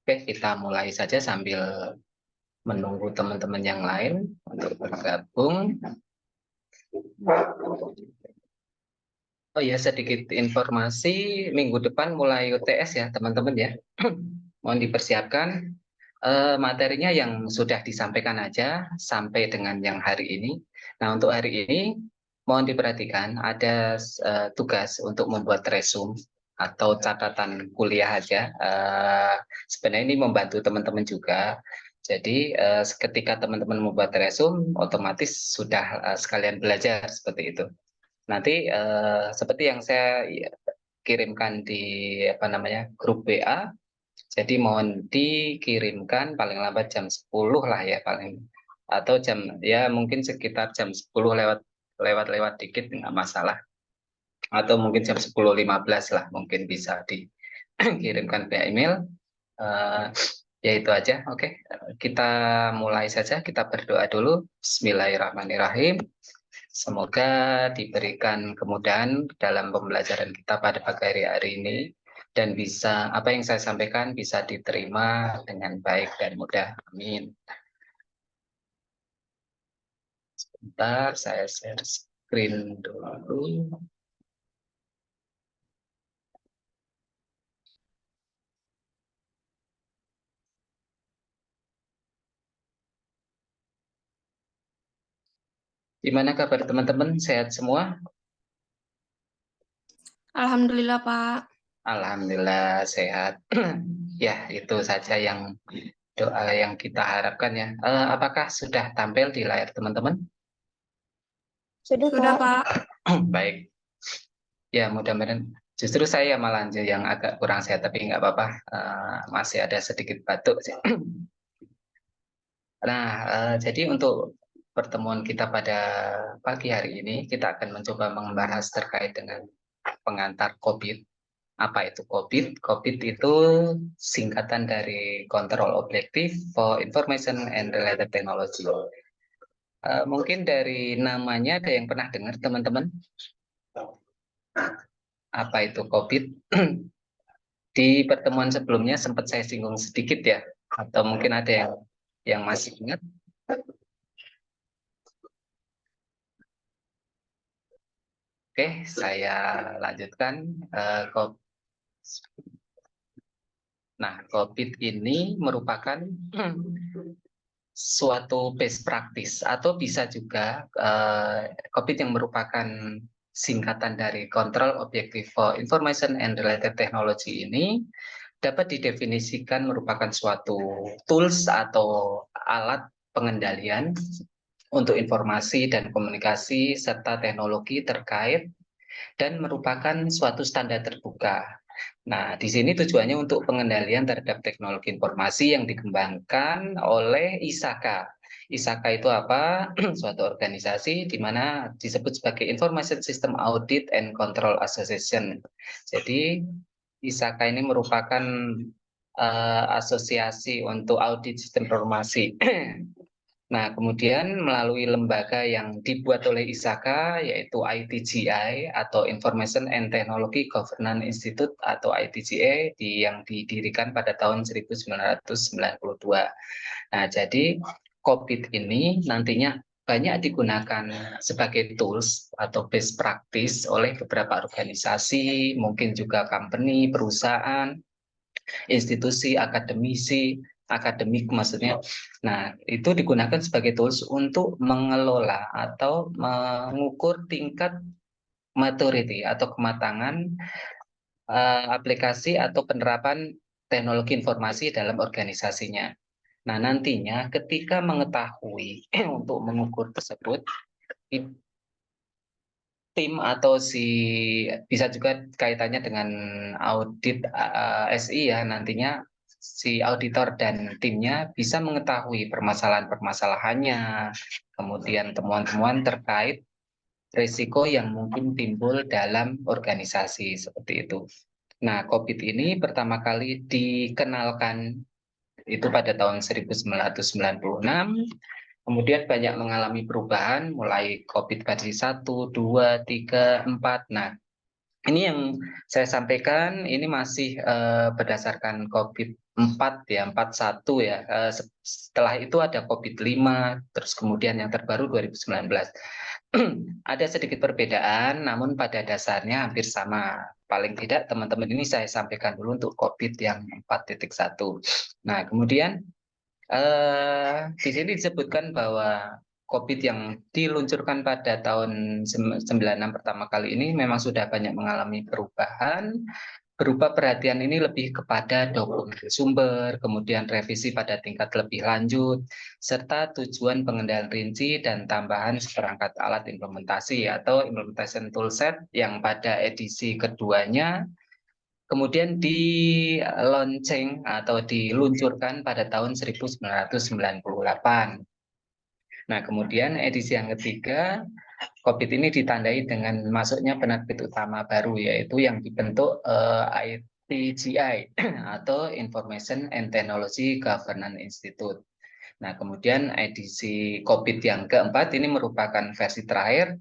Oke, kita mulai saja sambil menunggu teman-teman yang lain untuk bergabung. Oh ya, sedikit informasi, minggu depan mulai UTS ya teman-teman ya. Mohon dipersiapkan materinya yang sudah disampaikan aja sampai dengan yang hari ini. Nah, untuk hari ini mohon diperhatikan ada tugas untuk membuat resume atau catatan kuliah aja. Sebenarnya ini membantu teman-teman juga. Jadi ketika teman-teman membuat resume, otomatis sudah sekalian belajar seperti itu. Nanti seperti yang saya kirimkan di apa namanya grup WA, jadi mohon dikirimkan paling lambat jam 10 lah ya paling, atau jam ya mungkin sekitar jam 10 lewat dikit nggak masalah, atau mungkin jam 10.15 lah mungkin bisa dikirimkan via email. Ya itu aja. Oke, kita mulai saja, kita berdoa dulu. Bismillahirrahmanirrahim. Semoga diberikan kemudahan dalam pembelajaran kita pada pagi hari ini, dan bisa apa yang saya sampaikan bisa diterima dengan baik dan mudah. Amin. Sebentar, saya share screen dulu. Gimana kabar teman-teman? Sehat semua? Alhamdulillah, Pak. Alhamdulillah sehat. Ya, itu saja yang doa yang kita harapkan ya. Apakah sudah tampil di layar teman-teman? Sudah, Pak. Baik. Ya, mudah-mudahan justru saya malah yang agak kurang sehat, tapi nggak apa-apa. Masih ada sedikit batuk sih. Nah, jadi untuk pertemuan kita pada pagi hari ini, kita akan mencoba membahas terkait dengan pengantar COVID. Apa itu COVID? COVID itu singkatan dari Control Objective for Information and Related Technology. Mungkin dari namanya ada yang pernah dengar teman-teman? Apa itu COVID? Di pertemuan sebelumnya sempat saya singgung sedikit ya, atau mungkin ada yang masih ingat. Oke, saya lanjutkan. Nah, COVID ini merupakan suatu best practice, atau bisa juga COVID yang merupakan singkatan dari Control Objective for Information and Related Technology ini dapat didefinisikan merupakan suatu tools atau alat pengendalian untuk informasi dan komunikasi serta teknologi terkait, dan merupakan suatu standar terbuka. Nah, di sini tujuannya untuk pengendalian terhadap teknologi informasi yang dikembangkan oleh ISAKA. ISAKA itu apa? Suatu organisasi di mana disebut sebagai Information System Audit and Control Association. Jadi, ISAKA ini merupakan asosiasi untuk audit sistem informasi. Nah, kemudian melalui lembaga yang dibuat oleh ISAKA, yaitu ITGI atau Information and Technology Governance Institute atau ITGA, yang didirikan pada tahun 1992. Nah, jadi COVID ini nantinya banyak digunakan sebagai tools atau best practice oleh beberapa organisasi, mungkin juga company, perusahaan, institusi, akademik maksudnya. Nah, itu digunakan sebagai tools untuk mengelola atau mengukur tingkat maturity atau kematangan aplikasi atau penerapan teknologi informasi dalam organisasinya. Nah, nantinya ketika mengetahui untuk mengukur tersebut, tim atau bisa juga kaitannya dengan audit SI ya, nantinya si auditor dan timnya bisa mengetahui permasalahan-permasalahannya, kemudian temuan-temuan terkait risiko yang mungkin timbul dalam organisasi seperti itu. Nah, COVID ini pertama kali dikenalkan itu pada tahun 1996. Kemudian banyak mengalami perubahan mulai COVID versi 1, 2, 3, 4. Nah, Ini yang saya sampaikan ini masih berdasarkan COVID-4 ya, 41 ya. Setelah itu ada COVID-5, terus kemudian yang terbaru 2019. Ada sedikit perbedaan, namun pada dasarnya hampir sama. Paling tidak teman-teman ini saya sampaikan dulu untuk COVID yang 4.1. Nah, kemudian di sini disebutkan bahwa COVID yang diluncurkan pada tahun 96 pertama kali ini memang sudah banyak mengalami perubahan, berupa perhatian ini lebih kepada dokumen sumber, kemudian revisi pada tingkat lebih lanjut, serta tujuan pengendalian rinci dan tambahan seperangkat alat implementasi atau implementation toolset yang pada edisi keduanya kemudian di launching atau diluncurkan pada tahun 1998. Nah, kemudian edisi yang ketiga, COVID ini ditandai dengan masuknya penerbit utama baru, yaitu yang dibentuk ITGI atau Information and Technology Governance Institute. Nah, kemudian edisi COVID yang keempat ini merupakan versi terakhir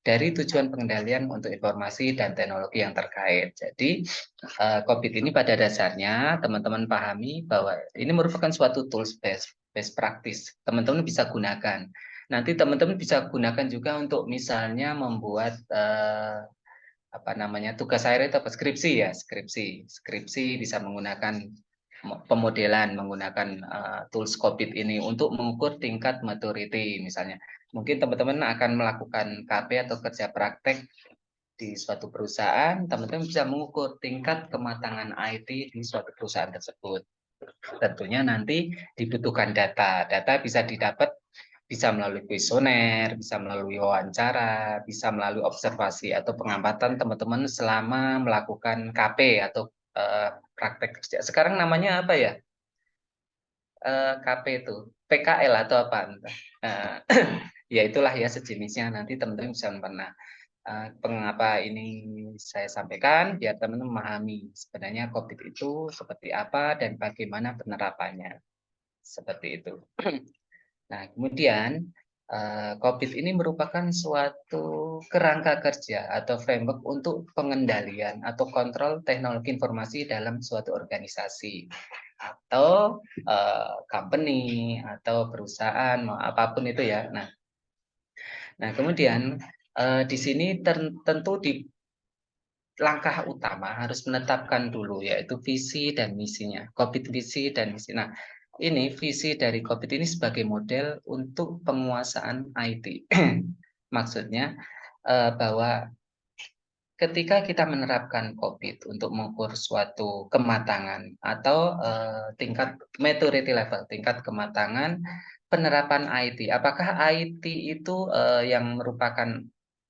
dari tujuan pengendalian untuk informasi dan teknologi yang terkait. Jadi, COVID ini pada dasarnya teman-teman pahami bahwa ini merupakan suatu tools best practice. Teman-teman bisa gunakan. Nanti teman-teman bisa gunakan juga untuk misalnya membuat apa namanya tugas akhir itu apa skripsi ya, skripsi bisa menggunakan pemodelan menggunakan tools COVID ini untuk mengukur tingkat maturity misalnya. Mungkin teman-teman akan melakukan KP atau kerja praktek di suatu perusahaan, teman-teman bisa mengukur tingkat kematangan IT di suatu perusahaan tersebut. Tentunya nanti dibutuhkan data. Data bisa didapat bisa melalui kuesioner, bisa melalui wawancara, bisa melalui observasi atau pengamatan teman-teman selama melakukan KP atau praktek kerja. Sekarang namanya apa ya? KP itu PKL atau apa? Ya itulah ya sejenisnya. Nanti teman-teman bisa pernah mengapa ini saya sampaikan biar teman-teman memahami sebenarnya COVID itu seperti apa dan bagaimana penerapannya. Seperti itu. Nah, kemudian COVID ini merupakan suatu kerangka kerja atau framework untuk pengendalian atau kontrol teknologi informasi dalam suatu organisasi atau company atau perusahaan apapun itu ya. Nah kemudian di sini tentu di langkah utama harus menetapkan dulu yaitu visi dan misinya. COVID visi dan misi. Nah, ini visi dari COVID ini sebagai model untuk penguasaan IT. Maksudnya bahwa ketika kita menerapkan COVID untuk mengukur suatu kematangan atau tingkat maturity level, tingkat kematangan penerapan IT. Apakah IT itu yang merupakan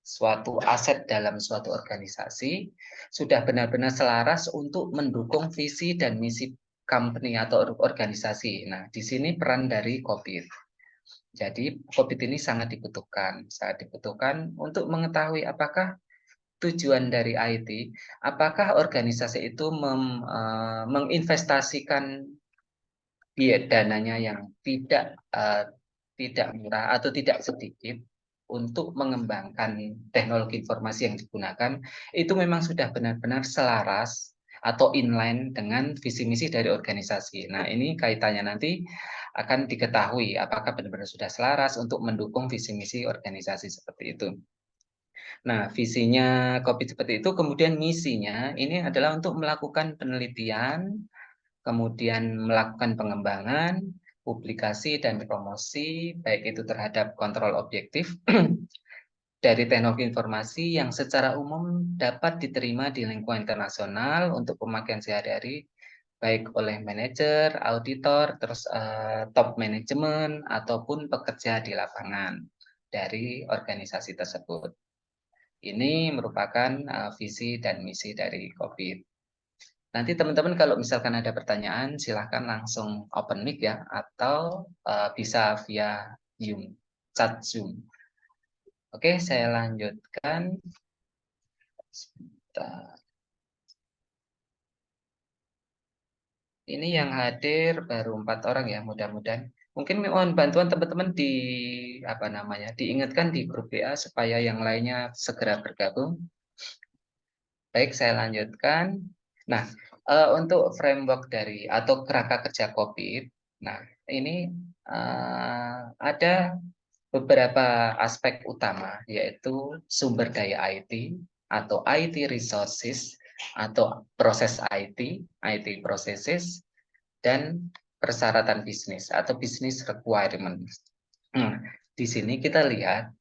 suatu aset dalam suatu organisasi sudah benar-benar selaras untuk mendukung visi dan misi company atau organisasi. Nah, di sini peran dari COVID. Jadi, COVID ini sangat dibutuhkan untuk mengetahui apakah tujuan dari IT, apakah organisasi itu menginvestasikan dananya yang tidak murah atau tidak sedikit untuk mengembangkan teknologi informasi yang digunakan, itu memang sudah benar-benar selaras atau inline dengan visi misi dari organisasi. Nah, ini kaitannya nanti akan diketahui apakah benar-benar sudah selaras untuk mendukung visi misi organisasi seperti itu. Nah, visinya COVID seperti itu, kemudian misinya ini adalah untuk melakukan penelitian, kemudian melakukan pengembangan, publikasi, dan promosi, baik itu terhadap kontrol objektif dari teknologi informasi yang secara umum dapat diterima di lingkungan internasional untuk pemakaian sehari-hari, baik oleh manajer, auditor, terus top manajemen, ataupun pekerja di lapangan dari organisasi tersebut. Ini merupakan visi dan misi dari COVID. Nanti teman-teman kalau misalkan ada pertanyaan, silahkan langsung open mic ya, atau bisa via Zoom, chat Zoom. Oke, saya lanjutkan. Sebentar. Ini yang hadir baru 4 orang ya, mudah-mudahan. Mungkin mohon bantuan teman-teman di apa namanya, diingatkan di grup WA supaya yang lainnya segera bergabung. Baik, saya lanjutkan. Nah, untuk framework dari atau kerangka kerja COVID, nah ini ada beberapa aspek utama, yaitu sumber daya IT atau IT resources atau proses IT processes, dan persyaratan bisnis atau business requirement. Di sini kita lihat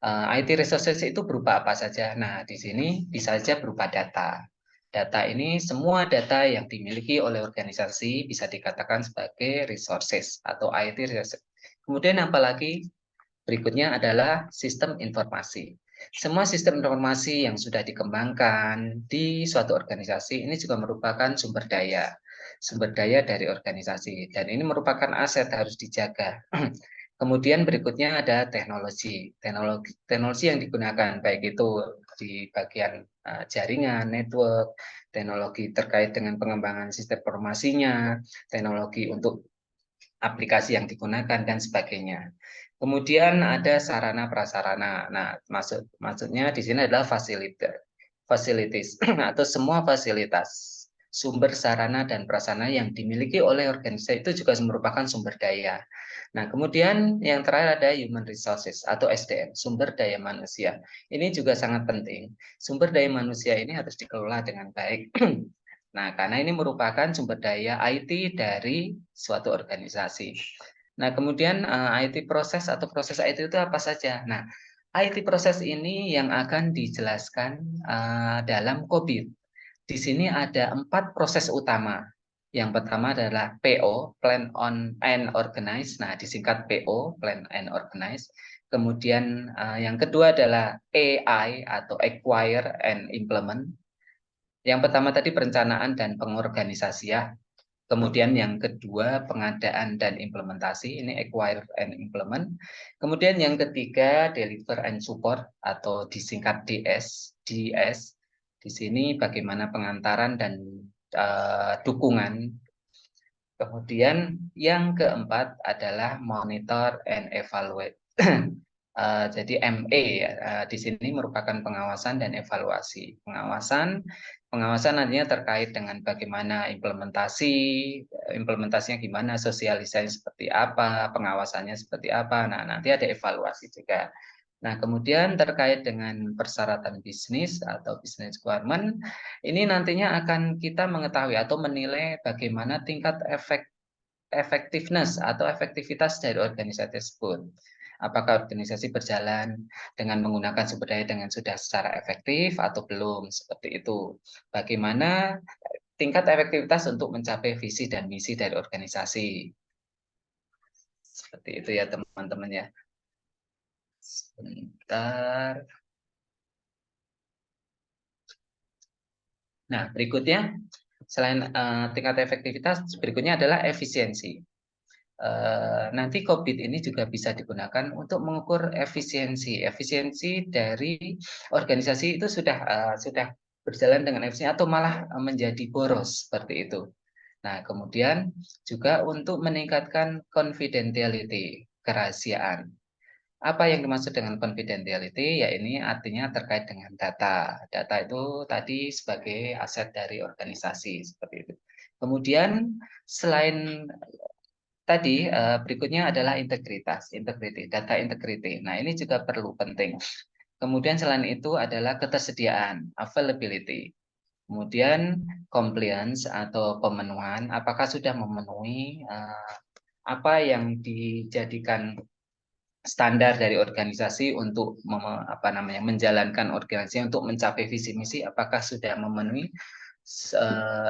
IT resources itu berupa apa saja. Nah, di sini bisa saja berupa data. Data ini semua data yang dimiliki oleh organisasi bisa dikatakan sebagai resources atau IT resources. Kemudian apalagi berikutnya adalah sistem informasi. Semua sistem informasi yang sudah dikembangkan di suatu organisasi ini juga merupakan sumber daya dari organisasi, dan ini merupakan aset harus dijaga. Kemudian berikutnya ada teknologi yang digunakan, baik itu di bagian jaringan, network, teknologi terkait dengan pengembangan sistem informasinya, teknologi untuk aplikasi yang digunakan, dan sebagainya. Kemudian ada sarana prasarana. Nah, maksudnya di sini adalah facilities atau semua fasilitas, sumber sarana dan prasarana yang dimiliki oleh organisasi itu juga merupakan sumber daya. Nah, kemudian yang terakhir ada human resources atau SDM, sumber daya manusia. Ini juga sangat penting. Sumber daya manusia ini harus dikelola dengan baik. Nah, karena ini merupakan sumber daya IT dari suatu organisasi. Nah, kemudian IT proses atau proses IT itu apa saja? Nah, IT proses ini yang akan dijelaskan dalam COVID. Di sini ada 4 proses utama. Yang pertama adalah PO, Plan on and Organize. Nah, disingkat PO, Plan and Organize. Kemudian yang kedua adalah AI atau Acquire and Implement. Yang pertama tadi perencanaan dan pengorganisasian. Kemudian yang kedua pengadaan dan implementasi, ini acquire and implement. Kemudian yang ketiga deliver and support atau disingkat DS. Di sini bagaimana pengantaran dan dukungan. Kemudian yang keempat adalah monitor and evaluate. Jadi ME ya, di sini merupakan pengawasan dan evaluasi. Pengawasan nantinya terkait dengan bagaimana implementasinya gimana, sosialisasi seperti apa, pengawasannya seperti apa. Nah, nanti ada evaluasi juga. Nah, kemudian terkait dengan persyaratan bisnis atau business requirement, ini nantinya akan kita mengetahui atau menilai bagaimana tingkat efektivitas atau efektivitas dari organisasi tersebut. Apakah organisasi berjalan dengan menggunakan sumber daya dengan sudah secara efektif atau belum, seperti itu. Bagaimana tingkat efektivitas untuk mencapai visi dan misi dari organisasi. Seperti itu ya teman-teman ya. Sebentar. Nah, berikutnya selain tingkat efektivitas, berikutnya adalah efisiensi. Nanti COVID ini juga bisa digunakan untuk mengukur efisiensi dari organisasi itu sudah berjalan dengan efisien atau malah menjadi boros seperti itu. Nah, kemudian juga untuk meningkatkan confidentiality, kerahasiaan. Apa yang dimaksud dengan confidentiality? Ya, ini artinya terkait dengan data. Data itu tadi sebagai aset dari organisasi seperti itu. Kemudian selain tadi berikutnya adalah data integrity. Nah, ini juga perlu penting. Kemudian selain itu adalah ketersediaan, availability. Kemudian compliance atau pemenuhan, apakah sudah memenuhi apa yang dijadikan standar dari organisasi untuk menjalankan organisasi untuk mencapai visi misi, apakah sudah memenuhi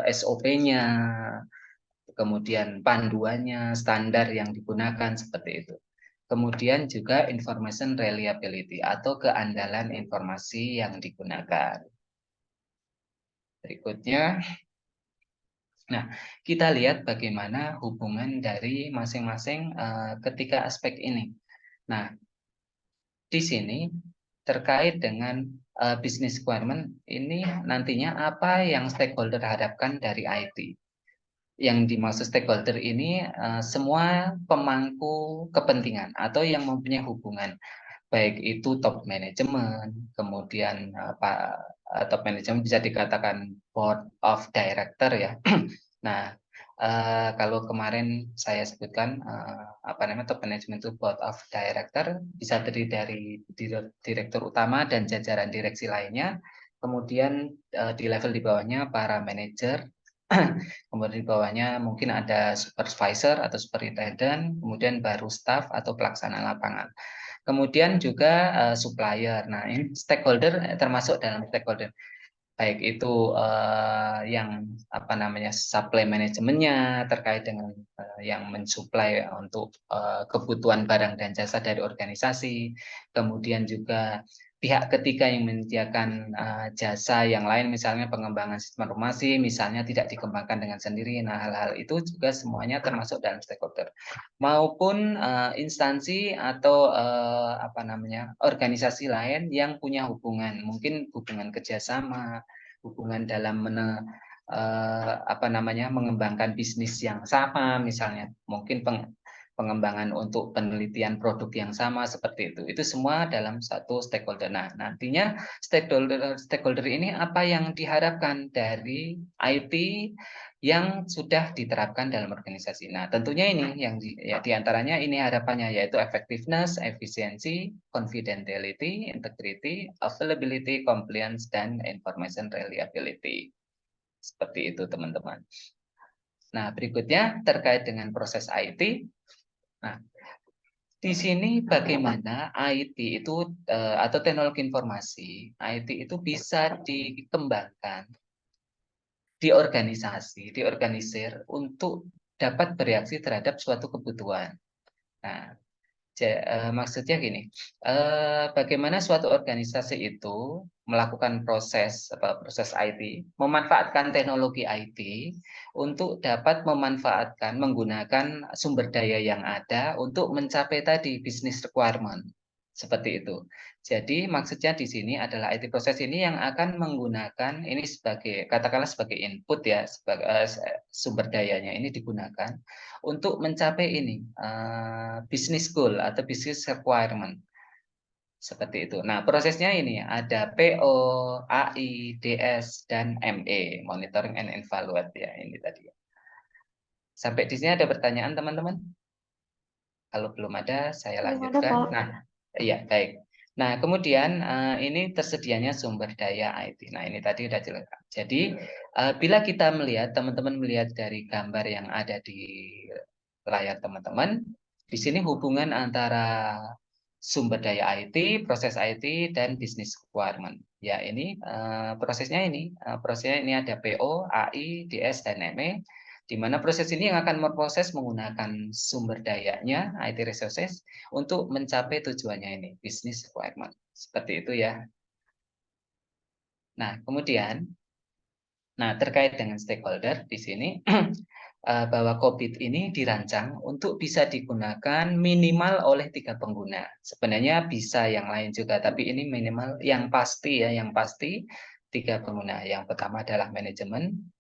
SOP-nya, kemudian panduannya, standar yang digunakan seperti itu. Kemudian juga information reliability atau keandalan informasi yang digunakan. Berikutnya, nah kita lihat bagaimana hubungan dari masing-masing ketiga aspek ini. Nah, di sini terkait dengan business requirement ini nantinya apa yang stakeholder hadapkan dari IT. Yang dimaksud stakeholder ini semua pemangku kepentingan atau yang mempunyai hubungan baik itu top manajemen, kemudian top manajemen bisa dikatakan board of director ya. Nah, kalau kemarin saya sebutkan apa namanya top manajemen itu board of director bisa terdiri dari direktur utama dan jajaran direksi lainnya. Kemudian di level di bawahnya para manajer, kemudian di bawahnya mungkin ada supervisor atau superintendent, kemudian baru staff atau pelaksana lapangan. Kemudian juga supplier. Nah, ini stakeholder termasuk dalam stakeholder. Baik itu yang apa namanya supply manajemennya terkait dengan yang mensuplai untuk kebutuhan barang dan jasa dari organisasi. Kemudian juga pihak ketiga yang menyediakan jasa yang lain, misalnya pengembangan sistem informasi, misalnya tidak dikembangkan dengan sendiri. Nah, hal-hal itu juga semuanya termasuk dalam stakeholder. Maupun instansi atau apa namanya organisasi lain yang punya hubungan, mungkin hubungan kerjasama, hubungan dalam apa namanya mengembangkan bisnis yang sama, misalnya mungkin pengembangan untuk penelitian produk yang sama seperti itu semua dalam satu stakeholder. Nah, nantinya stakeholder ini apa yang diharapkan dari IT yang sudah diterapkan dalam organisasi. Nah, tentunya ini yang ya diantaranya ini harapannya yaitu effectiveness, efisiensi, confidentiality, integrity, availability, compliance, dan information reliability. Seperti itu, teman-teman. Nah, berikutnya terkait dengan proses IT. Nah, di sini bagaimana IT itu atau teknologi informasi, IT itu bisa dikembangkan, diorganisir untuk dapat bereaksi terhadap suatu kebutuhan. Nah, maksudnya gini, bagaimana suatu organisasi itu melakukan proses IT, memanfaatkan teknologi IT untuk dapat menggunakan sumber daya yang ada untuk mencapai tadi business requirement. Seperti itu. Jadi maksudnya di sini adalah IT proses ini yang akan menggunakan ini sebagai katakanlah sebagai input ya, sebagai sumber dayanya ini digunakan untuk mencapai ini business goal atau business requirement seperti itu. Nah, prosesnya ini ada PO, AI, DS, dan ME, monitoring and evaluate ya ini tadi. Sampai di sini ada pertanyaan teman-teman? Kalau belum ada, saya Belum ada, lanjutkan. Pak. Nah, iya baik. Nah, kemudian ini tersedianya sumber daya IT. Nah, ini tadi sudah jelas. Jadi, bila kita melihat, teman-teman melihat dari gambar yang ada di layar teman-teman, di sini hubungan antara sumber daya IT, proses IT, dan business requirement. Ya, ini prosesnya ini ada PO, AI, DS, dan ME di mana proses ini yang akan memproses menggunakan sumber dayanya, IT resources, untuk mencapai tujuannya ini, business requirement. Seperti itu ya. Nah, kemudian, terkait dengan stakeholder di sini, bahwa COVID ini dirancang untuk bisa digunakan minimal oleh 3 pengguna. Sebenarnya bisa yang lain juga, tapi ini minimal yang pasti ya, yang pasti 3 pengguna. Yang pertama adalah manajemen,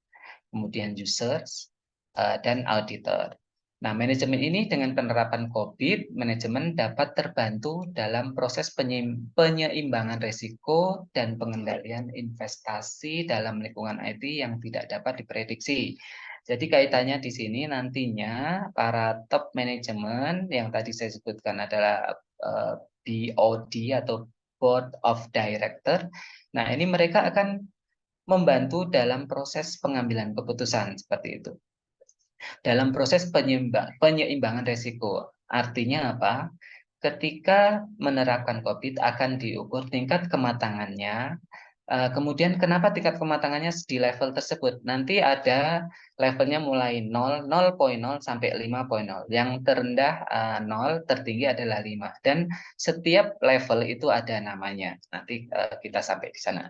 kemudian users, dan auditor. Nah, manajemen ini dengan penerapan COVID, manajemen dapat terbantu dalam proses penyeimbangan risiko dan pengendalian investasi dalam lingkungan IT yang tidak dapat diprediksi. Jadi kaitannya di sini nantinya para top manajemen yang tadi saya sebutkan adalah BOD atau Board of Director. Nah, ini mereka akan membantu dalam proses pengambilan keputusan seperti itu. Dalam proses penyeimbangan risiko, artinya apa? Ketika menerapkan COVID akan diukur tingkat kematangannya. Kemudian kenapa tingkat kematangannya di level tersebut? Nanti ada levelnya mulai 0, 0,0 sampai 5,0. Yang terendah 0, tertinggi adalah 5. Dan setiap level itu ada namanya. Nanti kita sampai di sana.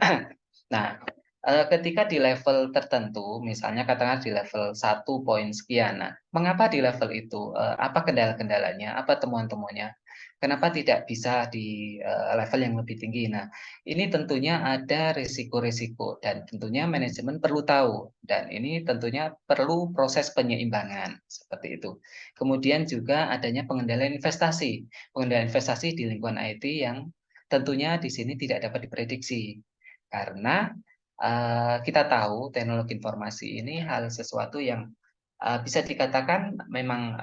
Nah, ketika di level tertentu, misalnya katakanlah di level 1 poin sekian. Nah, mengapa di level itu? Apa kendala-kendalanya? Apa temuan-temuannya? Kenapa tidak bisa di level yang lebih tinggi? Nah, ini tentunya ada risiko-risiko dan tentunya manajemen perlu tahu dan ini tentunya perlu proses penyeimbangan seperti itu. Kemudian juga adanya pengendalian investasi. Pengendalian investasi di lingkungan IT yang tentunya di sini tidak dapat diprediksi. Karena kita tahu teknologi informasi ini hal sesuatu yang bisa dikatakan memang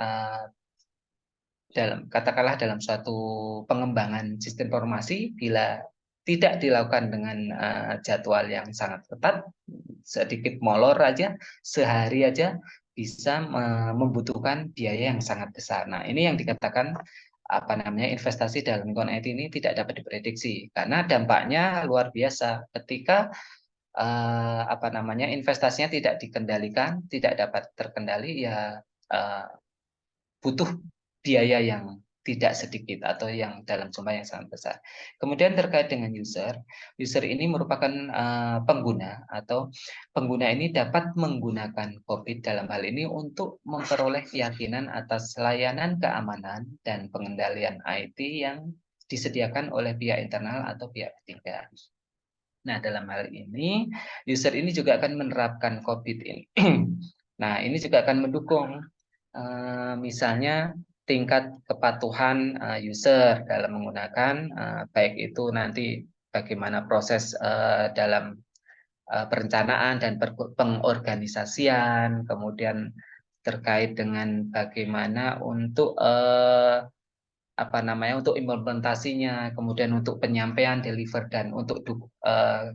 katakanlah dalam suatu pengembangan sistem informasi bila tidak dilakukan dengan jadwal yang sangat ketat, sedikit molor aja, sehari aja bisa membutuhkan biaya yang sangat besar. Nah, ini yang dikatakan apa namanya investasi dalam lingkungan IT ini tidak dapat diprediksi karena dampaknya luar biasa ketika apa namanya investasinya tidak dikendalikan, tidak dapat terkendali ya butuh biaya yang tidak sedikit atau yang dalam jumlah yang sangat besar. Kemudian terkait dengan user ini merupakan pengguna atau pengguna ini dapat menggunakan COVID dalam hal ini untuk memperoleh keyakinan atas layanan keamanan dan pengendalian IT yang disediakan oleh pihak internal atau pihak ketiga. Nah, dalam hal ini, user ini juga akan menerapkan COVID ini. Nah, ini juga akan mendukung misalnya tingkat kepatuhan user dalam menggunakan baik itu nanti bagaimana proses dalam perencanaan dan pengorganisasian, kemudian terkait dengan bagaimana untuk apa namanya untuk implementasinya, kemudian untuk penyampaian, deliver dan untuk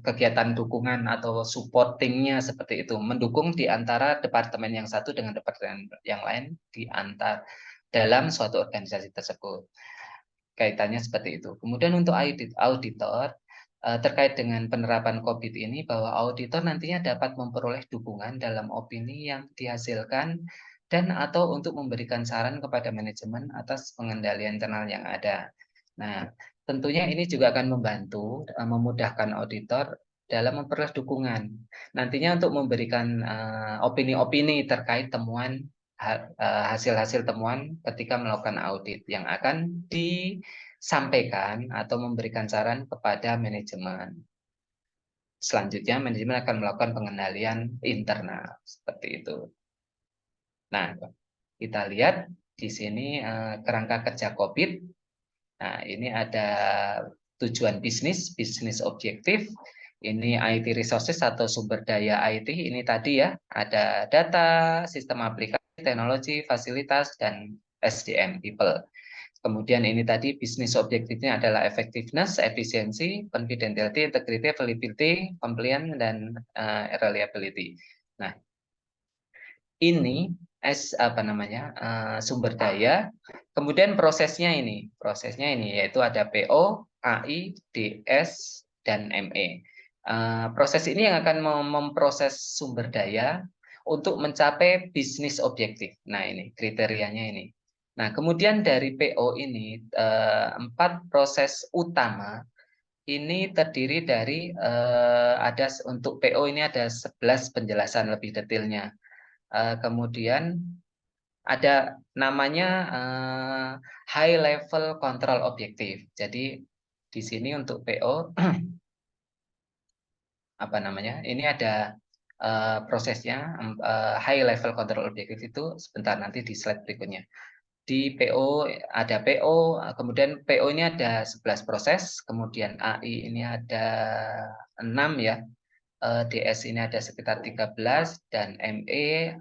kegiatan dukungan atau supportingnya seperti itu, mendukung di antara departemen yang satu dengan departemen yang lain di antar dalam suatu organisasi tersebut. Kaitannya seperti itu. Kemudian untuk auditor terkait dengan penerapan COVID ini bahwa auditor nantinya dapat memperoleh dukungan dalam opini yang dihasilkan dan atau untuk memberikan saran kepada manajemen atas pengendalian internal yang ada. Nah, tentunya ini juga akan membantu memudahkan auditor dalam memperoleh dukungan. Nantinya untuk memberikan opini-opini terkait temuan hasil-hasil temuan ketika melakukan audit yang akan disampaikan atau memberikan saran kepada manajemen. Selanjutnya, manajemen akan melakukan pengendalian internal seperti itu. Nah, kita lihat di sini kerangka kerja COVID. Nah, ini ada tujuan bisnis, bisnis objektif. Ini IT resources atau sumber daya IT. Ini tadi ya, ada data, sistem aplikasi, teknologi, fasilitas, dan SDM, people. Kemudian ini tadi bisnis objektifnya adalah effectiveness, efisiensi, confidentiality, integrity, availability, compliance, dan reliability. Nah, ini apa namanya sumber daya. Kemudian prosesnya ini yaitu ada PO, AI, DS, dan ME. Proses ini yang akan memproses sumber daya untuk mencapai bisnis objektif. Nah, ini kriterianya ini. Nah, kemudian dari PO ini 4 proses utama ini terdiri dari ada untuk PO ini ada 11 penjelasan lebih detailnya. Kemudian ada namanya high level control objektif. Jadi di sini untuk PO apa namanya? Ini ada prosesnya high level control objektif itu sebentar nanti di slide berikutnya. Di PO ada PO, kemudian PO ini ada 11 proses, kemudian AI ini ada 6 ya. DS ini ada sekitar 13 dan ME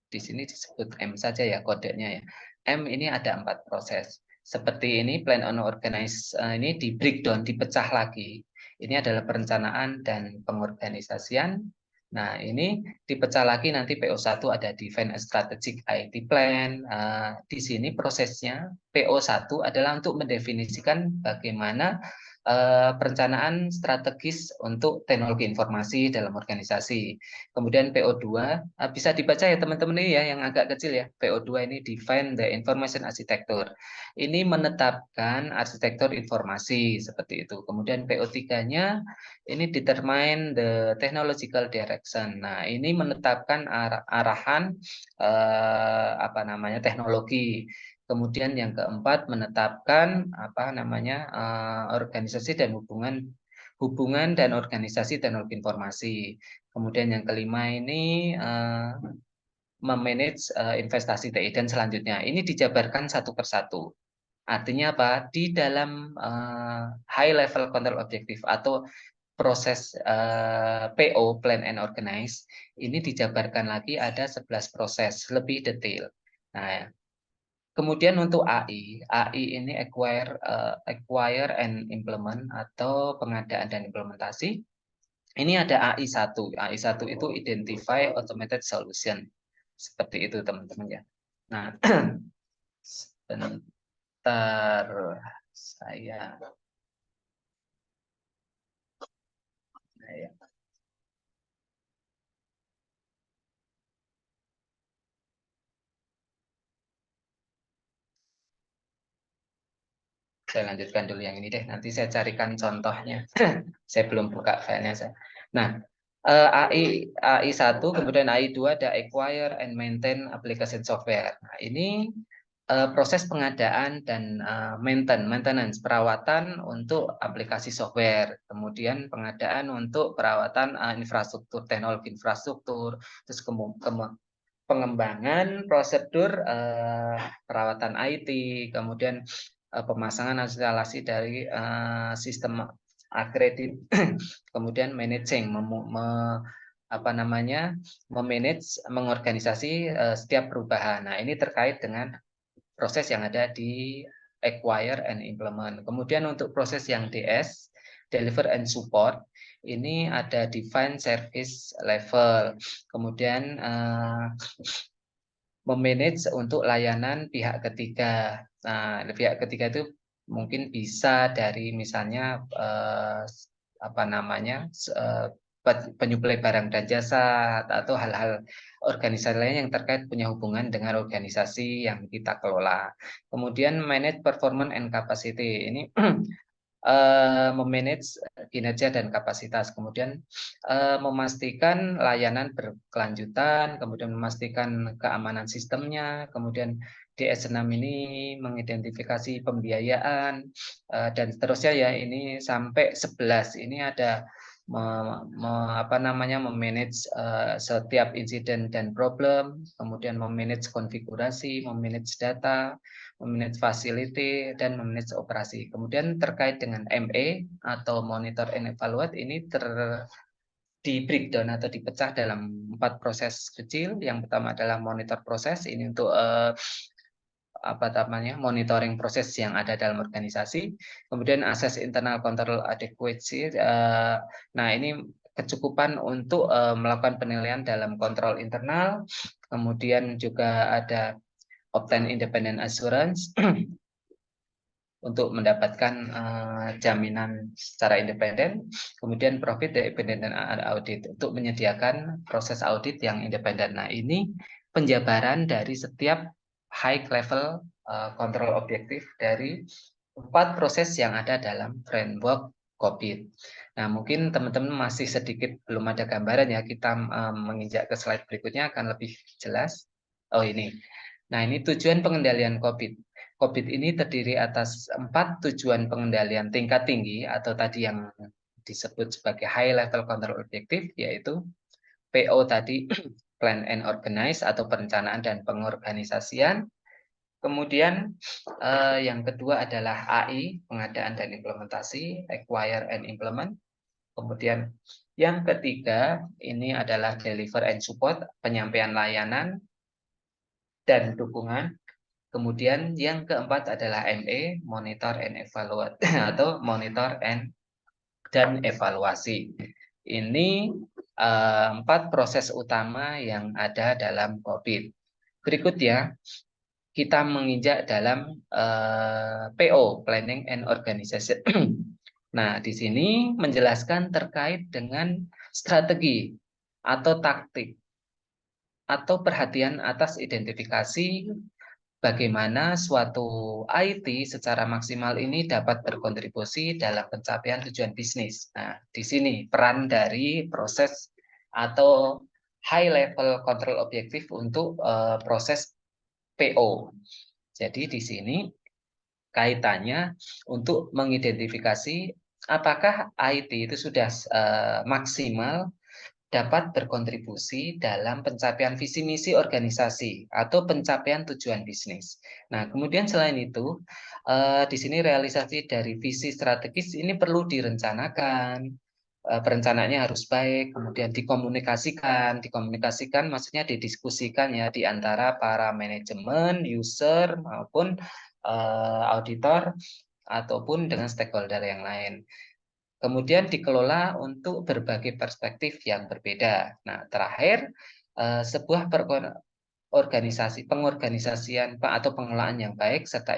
di sini disebut M saja ya kodenya ya. M ini ada 4 proses. Seperti ini plan on organize ini di breakdown, dipecah lagi. Ini adalah perencanaan dan pengorganisasian. Nah, ini dipecah lagi nanti PO1 ada define a strategic IT plan. Di sini prosesnya PO1 adalah untuk mendefinisikan bagaimana perencanaan strategis untuk teknologi informasi dalam organisasi. Kemudian PO2 bisa dibaca ya teman-teman ini ya yang agak kecil ya. PO2 ini define the information architecture. Ini menetapkan arsitektur informasi seperti itu. Kemudian PO3-nya ini determine the technological direction. Nah, ini menetapkan arahan apa namanya teknologi. Kemudian yang keempat menetapkan organisasi dan hubungan dan organisasi teknologi informasi. Kemudian yang kelima ini memanage investasi TI, dan selanjutnya ini dijabarkan satu persatu. Artinya apa? Di dalam high level control objective atau proses PO, plan and organize, ini dijabarkan lagi ada 11 proses lebih detail. Nah, kemudian untuk AI ini acquire and implement atau pengadaan dan implementasi. Ini ada AI1. AI1 itu identify automated solution. Seperti itu teman-teman ya. Nah, sebentar saya saya lanjutkan dulu yang ini deh. Nanti saya carikan contohnya. Saya belum buka filenya saya. Nah, AI1, kemudian AI2 ada acquire and maintain application software. Nah, ini proses pengadaan dan maintenance perawatan untuk aplikasi software, kemudian pengadaan untuk perawatan infrastruktur, teknologi infrastruktur, terus pengembangan prosedur perawatan IT, kemudian pemasangan instalasi dari sistem akredit, kemudian managing, memanage, mengorganisasi setiap perubahan. Nah, ini terkait dengan proses yang ada di acquire and implement. Kemudian untuk proses yang DS, deliver and support, ini ada define service level. Kemudian memanage untuk layanan pihak ketiga. Nah, pihak ketiga itu mungkin bisa dari misalnya penyuplai barang dan jasa atau hal-hal organisasi lain yang terkait punya hubungan dengan organisasi yang kita kelola. Kemudian manage performance and capacity. Ini memanage kinerja dan kapasitas, kemudian memastikan layanan berkelanjutan, kemudian memastikan keamanan sistemnya, kemudian DS6 ini mengidentifikasi pembiayaan, dan seterusnya ya, ini sampai 11. Ini ada memanage setiap insiden dan problem, kemudian memanage konfigurasi, memanage data, memanage facility, dan memanage operasi. Kemudian terkait dengan ME atau monitor and evaluate, ini di breakdown atau dipecah dalam 4 proses kecil. Yang pertama adalah monitor proses, ini untuk monitoring proses yang ada dalam organisasi. Kemudian assess internal control adequacy. Nah, ini kecukupan untuk melakukan penilaian dalam kontrol internal. Kemudian juga ada obtain independent assurance untuk mendapatkan jaminan secara independen. Kemudian profit independent audit untuk menyediakan proses audit yang independen. Nah, ini penjabaran dari setiap high level control objektif dari 4 proses yang ada dalam framework COVID. Nah, mungkin teman-teman masih sedikit belum ada gambaran ya. Kita menginjak ke slide berikutnya akan lebih jelas. Oh, ini. Nah, ini tujuan pengendalian COVID. COVID ini terdiri atas 4 tujuan pengendalian tingkat tinggi atau tadi yang disebut sebagai high level control objective, yaitu PO tadi, plan and organize atau perencanaan dan pengorganisasian. Kemudian yang kedua adalah AI, pengadaan dan implementasi, acquire and implement. Kemudian yang ketiga ini adalah deliver and support, penyampaian layanan dan dukungan. Kemudian yang keempat adalah ME, monitor and evaluate atau monitor dan evaluasi. Ini 4 proses utama yang ada dalam COVID. Berikutnya kita menginjak dalam PO, Planning and Organization. Nah, di sini menjelaskan terkait dengan strategi atau taktik atau perhatian atas identifikasi bagaimana suatu IT secara maksimal ini dapat berkontribusi dalam pencapaian tujuan bisnis. Nah, di sini peran dari proses atau high level control objektif untuk proses PO. Jadi di sini kaitannya untuk mengidentifikasi apakah IT itu sudah maksimal dapat berkontribusi dalam pencapaian visi misi organisasi atau pencapaian tujuan bisnis. Nah, kemudian selain itu, di sini realisasi dari visi strategis ini perlu direncanakan, perencanaannya harus baik, kemudian dikomunikasikan maksudnya didiskusikan ya di antara para manajemen, user maupun auditor ataupun dengan stakeholder yang lain. Kemudian dikelola untuk berbagai perspektif yang berbeda. Nah, terakhir, sebuah pengorganisasian atau pengelolaan yang baik serta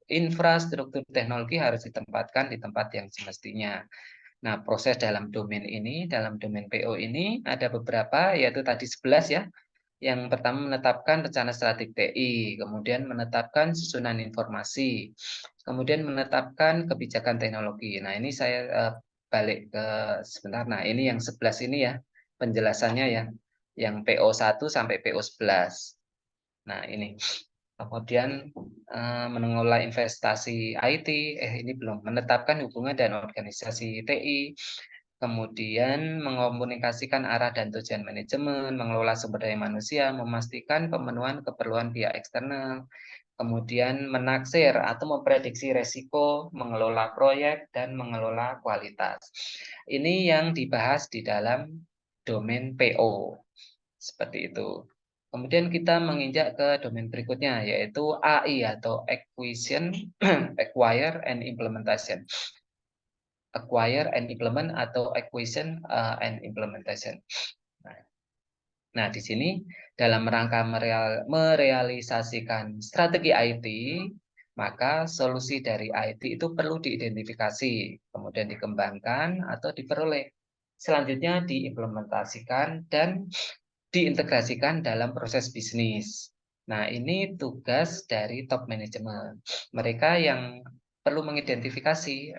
infrastruktur teknologi harus ditempatkan di tempat yang semestinya. Nah, proses dalam domain ini, dalam domain PO ini ada beberapa, yaitu tadi 11 ya. Yang pertama menetapkan rencana strategi TI, kemudian menetapkan susunan informasi, kemudian menetapkan kebijakan teknologi. Nah, ini saya balik ke sebentar. Nah, ini yang 11 ini ya penjelasannya ya. Yang PO1 sampai PO11. Nah, ini. Kemudian mengelola investasi IT, ini belum menetapkan hubungan dan organisasi TI, kemudian mengomunikasikan arah dan tujuan manajemen, mengelola sumber daya manusia, memastikan pemenuhan keperluan pihak eksternal, kemudian menaksir atau memprediksi resiko, mengelola proyek, dan mengelola kualitas. Ini yang dibahas di dalam domain PO. Seperti itu. Kemudian kita menginjak ke domain berikutnya, yaitu AI atau Acquisition, Acquire and Implementation. Acquire and Implement atau Acquisition and Implementation. Nah, di sini dalam rangka merealisasikan strategi IT, maka solusi dari IT itu perlu diidentifikasi, kemudian dikembangkan atau diperoleh. Selanjutnya diimplementasikan dan diintegrasikan dalam proses bisnis. Nah, ini tugas dari top management. Mereka yang perlu mengidentifikasi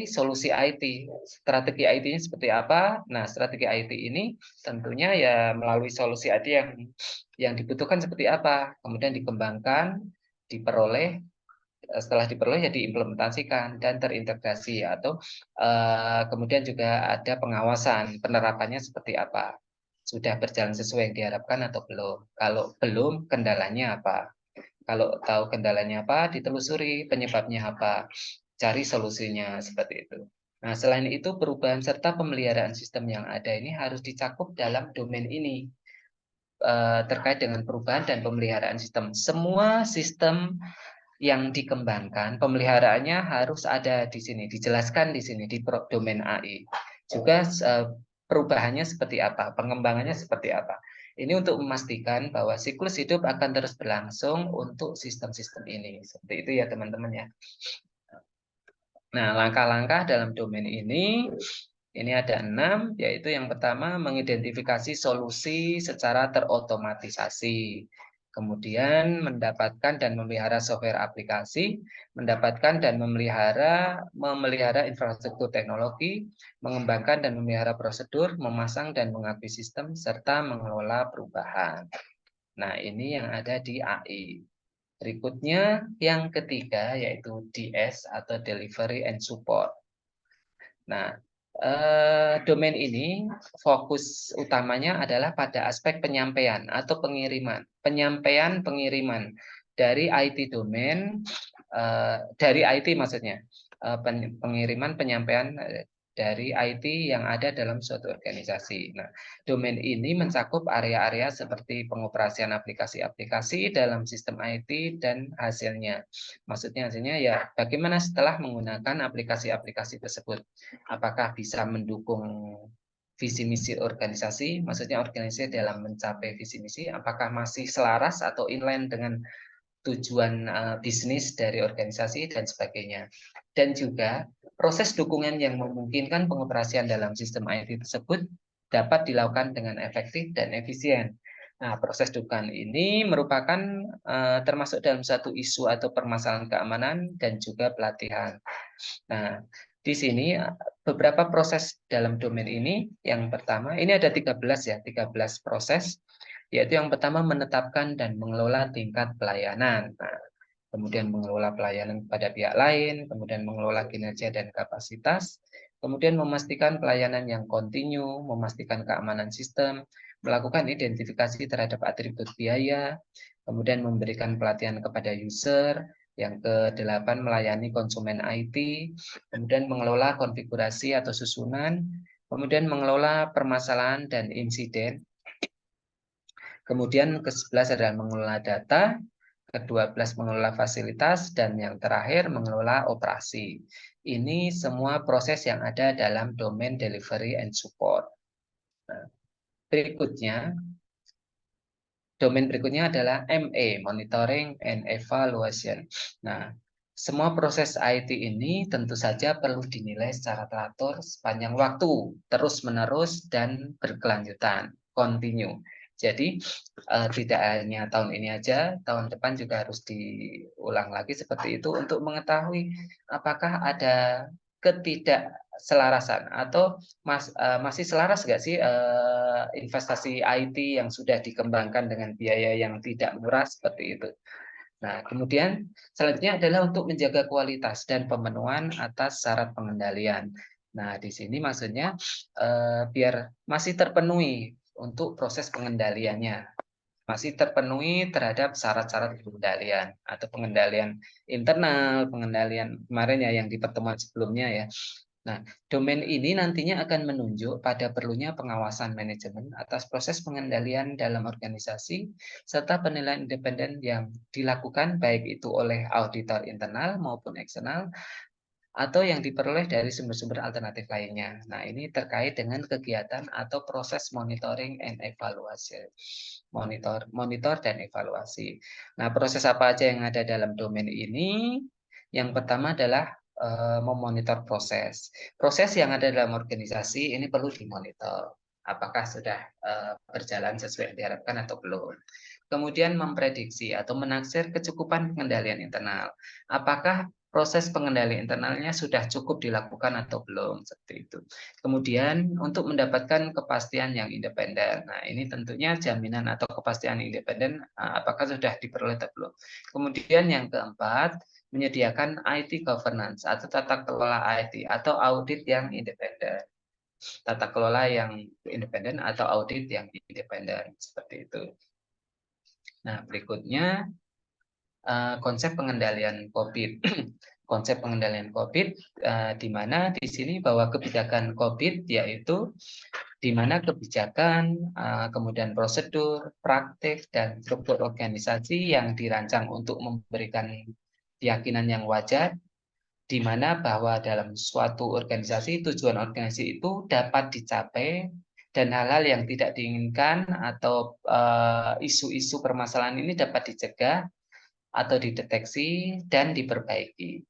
solusi IT, strategi IT-nya seperti apa. Nah, strategi IT ini tentunya ya melalui solusi IT yang dibutuhkan seperti apa, kemudian dikembangkan, diperoleh, setelah diperoleh ya diimplementasikan dan terintegrasi atau kemudian juga ada pengawasan penerapannya seperti apa, sudah berjalan sesuai yang diharapkan atau belum. Kalau belum, kendalanya apa? Kalau tahu kendalanya apa, ditelusuri penyebabnya apa, cari solusinya seperti itu. Nah, selain itu perubahan serta pemeliharaan sistem yang ada ini harus dicakup dalam domain ini terkait dengan perubahan dan pemeliharaan sistem. Semua sistem yang dikembangkan, pemeliharaannya harus ada di sini, dijelaskan di sini di domain AI. Juga perubahannya seperti apa, pengembangannya seperti apa. Ini untuk memastikan bahwa siklus hidup akan terus berlangsung untuk sistem-sistem ini. Seperti itu ya teman-teman ya. Nah, langkah-langkah dalam domain ini ada 6, yaitu yang pertama mengidentifikasi solusi secara terotomatisasi. Kemudian mendapatkan dan memelihara software aplikasi, mendapatkan dan memelihara infrastruktur teknologi, mengembangkan dan memelihara prosedur, memasang dan mengakui sistem, serta mengelola perubahan. Nah, ini yang ada di AI. Berikutnya yang ketiga yaitu DS atau Delivery and Support. Nah, domain ini fokus utamanya adalah pada aspek penyampaian atau pengiriman. Pengiriman dari IT domain, dari IT maksudnya. Pengiriman penyampaian dari IT yang ada dalam suatu organisasi. Nah, domain ini mencakup area-area seperti pengoperasian aplikasi-aplikasi dalam sistem IT dan hasilnya. Maksudnya hasilnya ya bagaimana setelah menggunakan aplikasi-aplikasi tersebut. Apakah bisa mendukung visi misi organisasi, maksudnya organisasi dalam mencapai visi misi, apakah masih selaras atau inline dengan tujuan bisnis dari organisasi dan sebagainya. Dan juga proses dukungan yang memungkinkan pengoperasian dalam sistem IT tersebut dapat dilakukan dengan efektif dan efisien. Nah, proses dukungan ini merupakan termasuk dalam satu isu atau permasalahan keamanan dan juga pelatihan. Nah, di sini beberapa proses dalam domain ini. Yang pertama, ini ada 13 ya, 13 proses. yaitu yang pertama menetapkan dan mengelola tingkat pelayanan. Nah, kemudian mengelola pelayanan kepada pihak lain, kemudian mengelola kinerja dan kapasitas, kemudian memastikan pelayanan yang kontinu, memastikan keamanan sistem, melakukan identifikasi terhadap atribut biaya, kemudian memberikan pelatihan kepada user, yang kedelapan melayani konsumen IT, kemudian mengelola konfigurasi atau susunan, kemudian mengelola permasalahan dan insiden, kemudian ke-11 adalah mengelola data, ke-12 mengelola fasilitas, dan yang terakhir mengelola operasi. Ini semua proses yang ada dalam domain delivery and support. Nah, domain berikutnya adalah ME, Monitoring and Evaluation. Nah, semua proses IT ini tentu saja perlu dinilai secara teratur sepanjang waktu, terus-menerus dan berkelanjutan, continue. Jadi tidak hanya tahun ini aja, tahun depan juga harus diulang lagi seperti itu untuk mengetahui apakah ada ketidakselarasan atau masih selaras nggak sih investasi IT yang sudah dikembangkan dengan biaya yang tidak murah seperti itu. Nah, kemudian selanjutnya adalah untuk menjaga kualitas dan pemenuhan atas syarat pengendalian. Nah, di sini maksudnya biar masih terpenuhi untuk proses pengendaliannya, masih terpenuhi terhadap syarat-syarat pengendalian atau pengendalian internal, pengendalian kemarin ya yang di pertemuan sebelumnya ya. Nah, domain ini nantinya akan menunjuk pada perlunya pengawasan manajemen atas proses pengendalian dalam organisasi serta penilaian independen yang dilakukan baik itu oleh auditor internal maupun eksternal atau yang diperoleh dari sumber-sumber alternatif lainnya. Nah, ini terkait dengan kegiatan atau proses monitoring and evaluasi. Monitor dan evaluasi. Nah, proses apa aja yang ada dalam domain ini? Yang pertama adalah memonitor proses. Proses yang ada dalam organisasi ini perlu dimonitor. Apakah sudah berjalan sesuai yang diharapkan atau belum. Kemudian memprediksi atau menaksir kecukupan pengendalian internal. Apakah proses pengendalian internalnya sudah cukup dilakukan atau belum, seperti itu. Kemudian untuk mendapatkan kepastian yang independen. Nah, ini tentunya jaminan atau kepastian independen apakah sudah diperoleh atau belum. Kemudian yang keempat, menyediakan IT governance atau tata kelola IT atau audit yang independen. Tata kelola yang independen atau audit yang independen, seperti itu. Nah, berikutnya konsep pengendalian COVID. Konsep pengendalian COVID, di mana di sini bahwa kebijakan COVID yaitu di mana kebijakan, kemudian prosedur, praktik, dan struktur organisasi yang dirancang untuk memberikan keyakinan yang wajar, di mana bahwa dalam suatu organisasi, tujuan organisasi itu dapat dicapai dan hal-hal yang tidak diinginkan atau isu-isu permasalahan ini dapat dicegah atau dideteksi dan diperbaiki.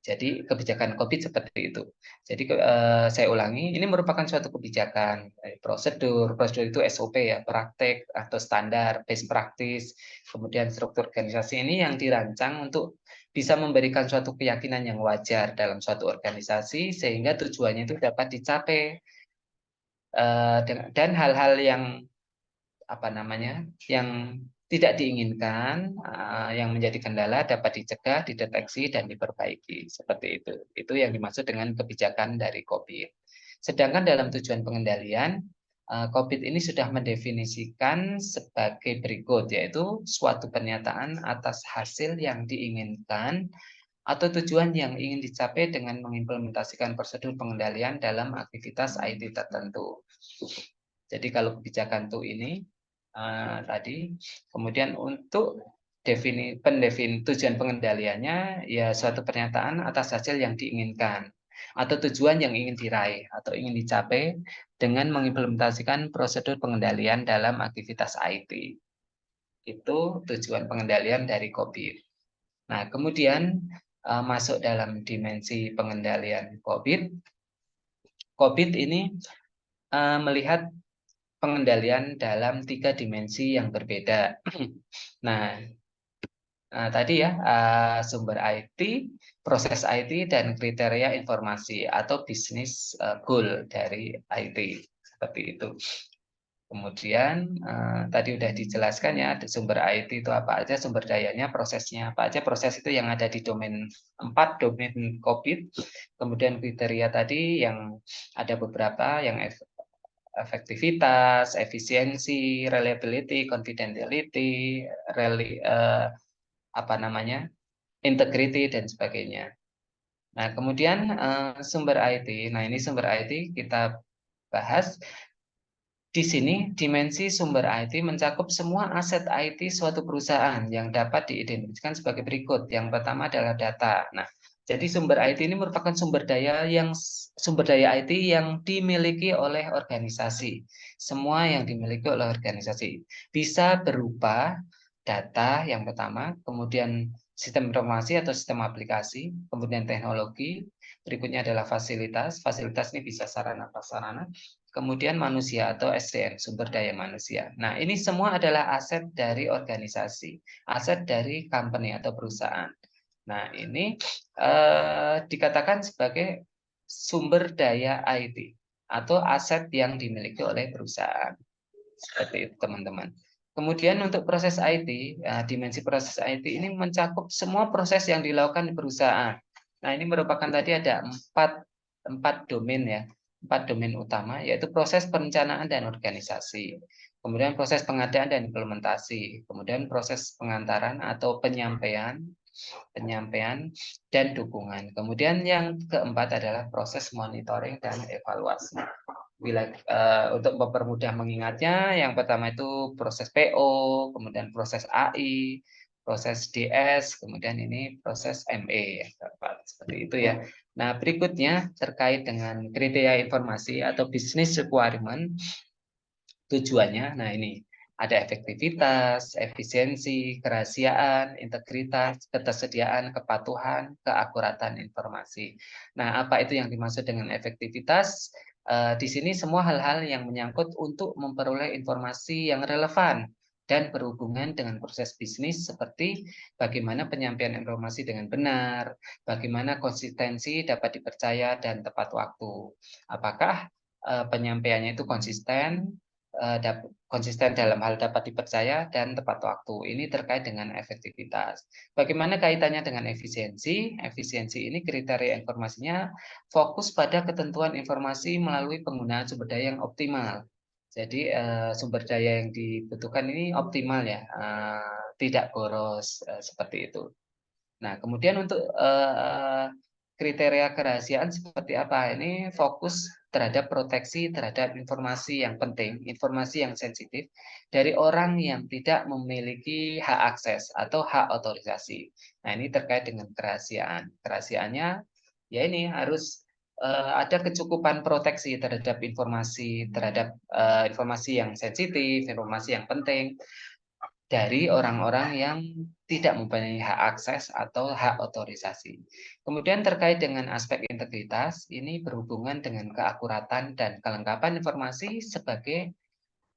Jadi kebijakan COVID seperti itu. Jadi saya ulangi, ini merupakan suatu kebijakan, prosedur itu SOP ya, praktek atau standar, best practice, kemudian struktur organisasi ini yang dirancang untuk bisa memberikan suatu keyakinan yang wajar dalam suatu organisasi sehingga tujuannya itu dapat dicapai dan hal-hal yang apa namanya yang tidak diinginkan yang menjadi kendala dapat dicegah, dideteksi dan diperbaiki seperti itu. Itu yang dimaksud dengan kebijakan dari COVID. Sedangkan dalam tujuan pengendalian COVID ini sudah mendefinisikan sebagai berikut, yaitu suatu pernyataan atas hasil yang diinginkan atau tujuan yang ingin dicapai dengan mengimplementasikan prosedur pengendalian dalam aktivitas IT tertentu. Jadi kalau kebijakan itu ini tadi, kemudian untuk tujuan pengendaliannya ya suatu pernyataan atas hasil yang diinginkan atau tujuan yang ingin diraih atau ingin dicapai dengan mengimplementasikan prosedur pengendalian dalam aktivitas IT. Itu tujuan pengendalian dari COVID. Nah, kemudian masuk dalam dimensi pengendalian COVID. COVID ini melihat pengendalian dalam 3 dimensi yang berbeda. Nah, tadi ya sumber IT, proses IT, dan kriteria informasi atau bisnis goal dari IT seperti itu. Kemudian tadi udah dijelaskan ya, sumber IT itu apa aja, sumber dayanya, prosesnya apa aja, proses itu yang ada di domain 4, domain COVID. Kemudian kriteria tadi yang ada beberapa yang efektivitas, efisiensi, reliability, confidentiality, apa namanya, integrity dan sebagainya. Nah, kemudian sumber IT. Nah, ini sumber IT kita bahas. Di sini, dimensi sumber IT mencakup semua aset IT suatu perusahaan yang dapat diidentifikasikan sebagai berikut. Yang pertama adalah data. Nah, jadi sumber IT ini merupakan sumber daya IT yang dimiliki oleh organisasi. Semua yang dimiliki oleh organisasi bisa berupa data yang pertama, kemudian sistem informasi atau sistem aplikasi, kemudian teknologi, berikutnya adalah fasilitas. Fasilitas ini bisa sarana prasarana, kemudian manusia atau SDM, sumber daya manusia. Nah, ini semua adalah aset dari organisasi, aset dari company atau perusahaan. Nah, ini dikatakan sebagai sumber daya IT atau aset yang dimiliki oleh perusahaan. Seperti itu, teman-teman. Kemudian untuk proses IT, dimensi proses IT ini mencakup semua proses yang dilakukan di perusahaan. Nah, ini merupakan tadi ada empat domain ya, 4 domain utama, yaitu proses perencanaan dan organisasi, kemudian proses pengadaan dan implementasi, kemudian proses pengantaran atau penyampaian, dan dukungan. Kemudian yang keempat adalah proses monitoring dan evaluasi. Untuk mempermudah mengingatnya, yang pertama itu proses PO, kemudian proses AI, proses DS, kemudian ini proses ME, seperti itu ya. Nah, berikutnya terkait dengan kriteria informasi atau business requirement, tujuannya. Nah, ini ada efektivitas, efisiensi, kerahasiaan, integritas, ketersediaan, kepatuhan, keakuratan informasi. Nah, apa itu yang dimaksud dengan efektivitas? Di sini semua hal-hal yang menyangkut untuk memperoleh informasi yang relevan dan berhubungan dengan proses bisnis, seperti bagaimana penyampaian informasi dengan benar, bagaimana konsistensi dapat dipercaya dan tepat waktu. Apakah penyampaiannya itu konsisten, konsisten dalam hal dapat dipercaya dan tepat waktu. Ini terkait dengan efektivitas. Bagaimana kaitannya dengan efisiensi? Efisiensi ini kriteria informasinya fokus pada ketentuan informasi melalui penggunaan sumber daya yang optimal. Jadi sumber daya yang dibutuhkan ini optimal ya, tidak boros, seperti itu. Nah, kemudian untuk kriteria kerahasiaan seperti apa? Ini fokus terhadap proteksi terhadap informasi yang penting, informasi yang sensitif dari orang yang tidak memiliki hak akses atau hak otorisasi. Nah, ini terkait dengan kerahasiaan. Kerahasiaannya ya ini harus ada kecukupan proteksi terhadap informasi yang sensitif, informasi yang penting dari orang-orang yang tidak mempunyai hak akses atau hak otorisasi. Kemudian terkait dengan aspek integritas, ini berhubungan dengan keakuratan dan kelengkapan informasi sebagai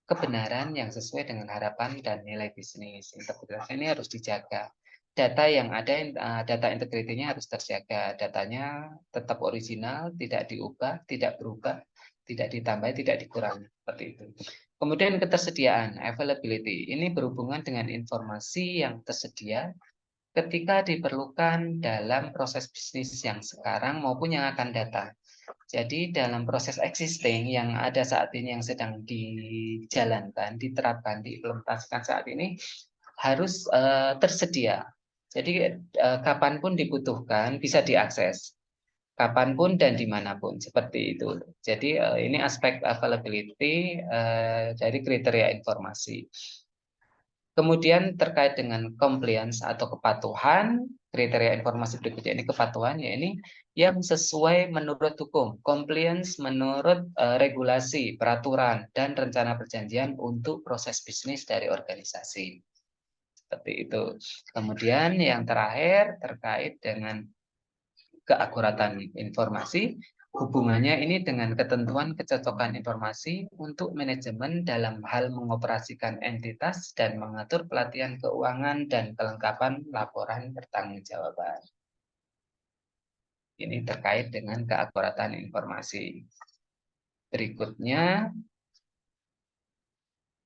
kebenaran yang sesuai dengan harapan dan nilai bisnis. Integritas ini harus dijaga. Data yang ada, data integritinya harus terjaga. Datanya tetap original, tidak diubah, tidak berubah, tidak ditambah, tidak dikurangi. Seperti itu. Kemudian ketersediaan, availability. Ini berhubungan dengan informasi yang tersedia ketika diperlukan dalam proses bisnis yang sekarang maupun yang akan datang. Jadi dalam proses existing yang ada saat ini, yang sedang dijalankan, diterapkan, diimplementasikan saat ini, harus tersedia. Jadi kapanpun dibutuhkan bisa diakses, kapanpun dan dimanapun, seperti itu. Jadi ini aspek availability dari kriteria informasi. Kemudian terkait dengan compliance atau kepatuhan, kriteria informasi berikutnya ini kepatuhan, ya ini yang sesuai menurut hukum, compliance menurut regulasi, peraturan, dan rencana perjanjian untuk proses bisnis dari organisasi. Seperti itu. Kemudian yang terakhir terkait dengan keakuratan informasi, hubungannya ini dengan ketentuan kecocokan informasi untuk manajemen dalam hal mengoperasikan entitas dan mengatur pelatihan keuangan dan kelengkapan laporan pertanggungjawaban. Ini terkait dengan keakuratan informasi. Berikutnya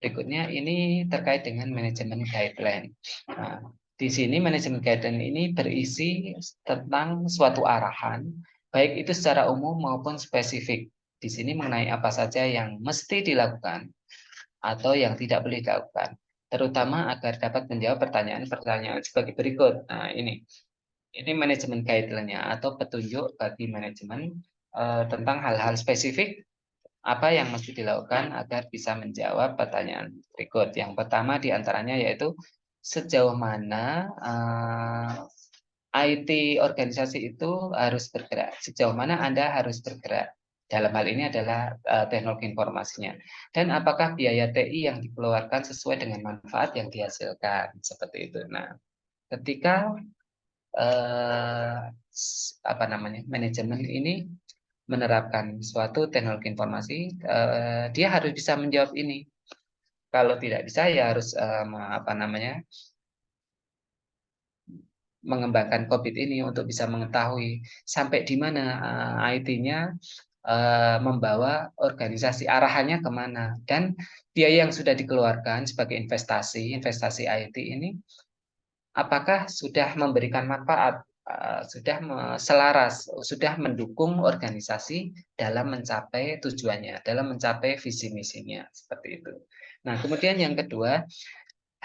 berikutnya ini terkait dengan manajemen guideline. Nah, di sini manajemen guideline ini berisi tentang suatu arahan, baik itu secara umum maupun spesifik. Di sini mengenai apa saja yang mesti dilakukan atau yang tidak boleh dilakukan, terutama agar dapat menjawab pertanyaan-pertanyaan sebagai berikut. Nah, ini manajemen guideline-nya atau petunjuk bagi manajemen tentang hal-hal spesifik apa yang mesti dilakukan agar bisa menjawab pertanyaan berikut. Yang pertama diantaranya yaitu sejauh mana IT organisasi itu harus bergerak, sejauh mana Anda harus bergerak. Dalam hal ini adalah teknologi informasinya. Dan apakah biaya TI yang dikeluarkan sesuai dengan manfaat yang dihasilkan, seperti itu. Nah, ketika manajemen ini menerapkan suatu teknologi informasi, dia harus bisa menjawab ini. Kalau tidak bisa, ya harus mengembangkan COVID ini untuk bisa mengetahui sampai di mana IT-nya membawa organisasi arahannya kemana, dan biaya yang sudah dikeluarkan sebagai investasi IT ini apakah sudah memberikan manfaat, sudah selaras, sudah mendukung organisasi dalam mencapai tujuannya, dalam mencapai visi misinya, seperti itu. Nah, kemudian yang kedua,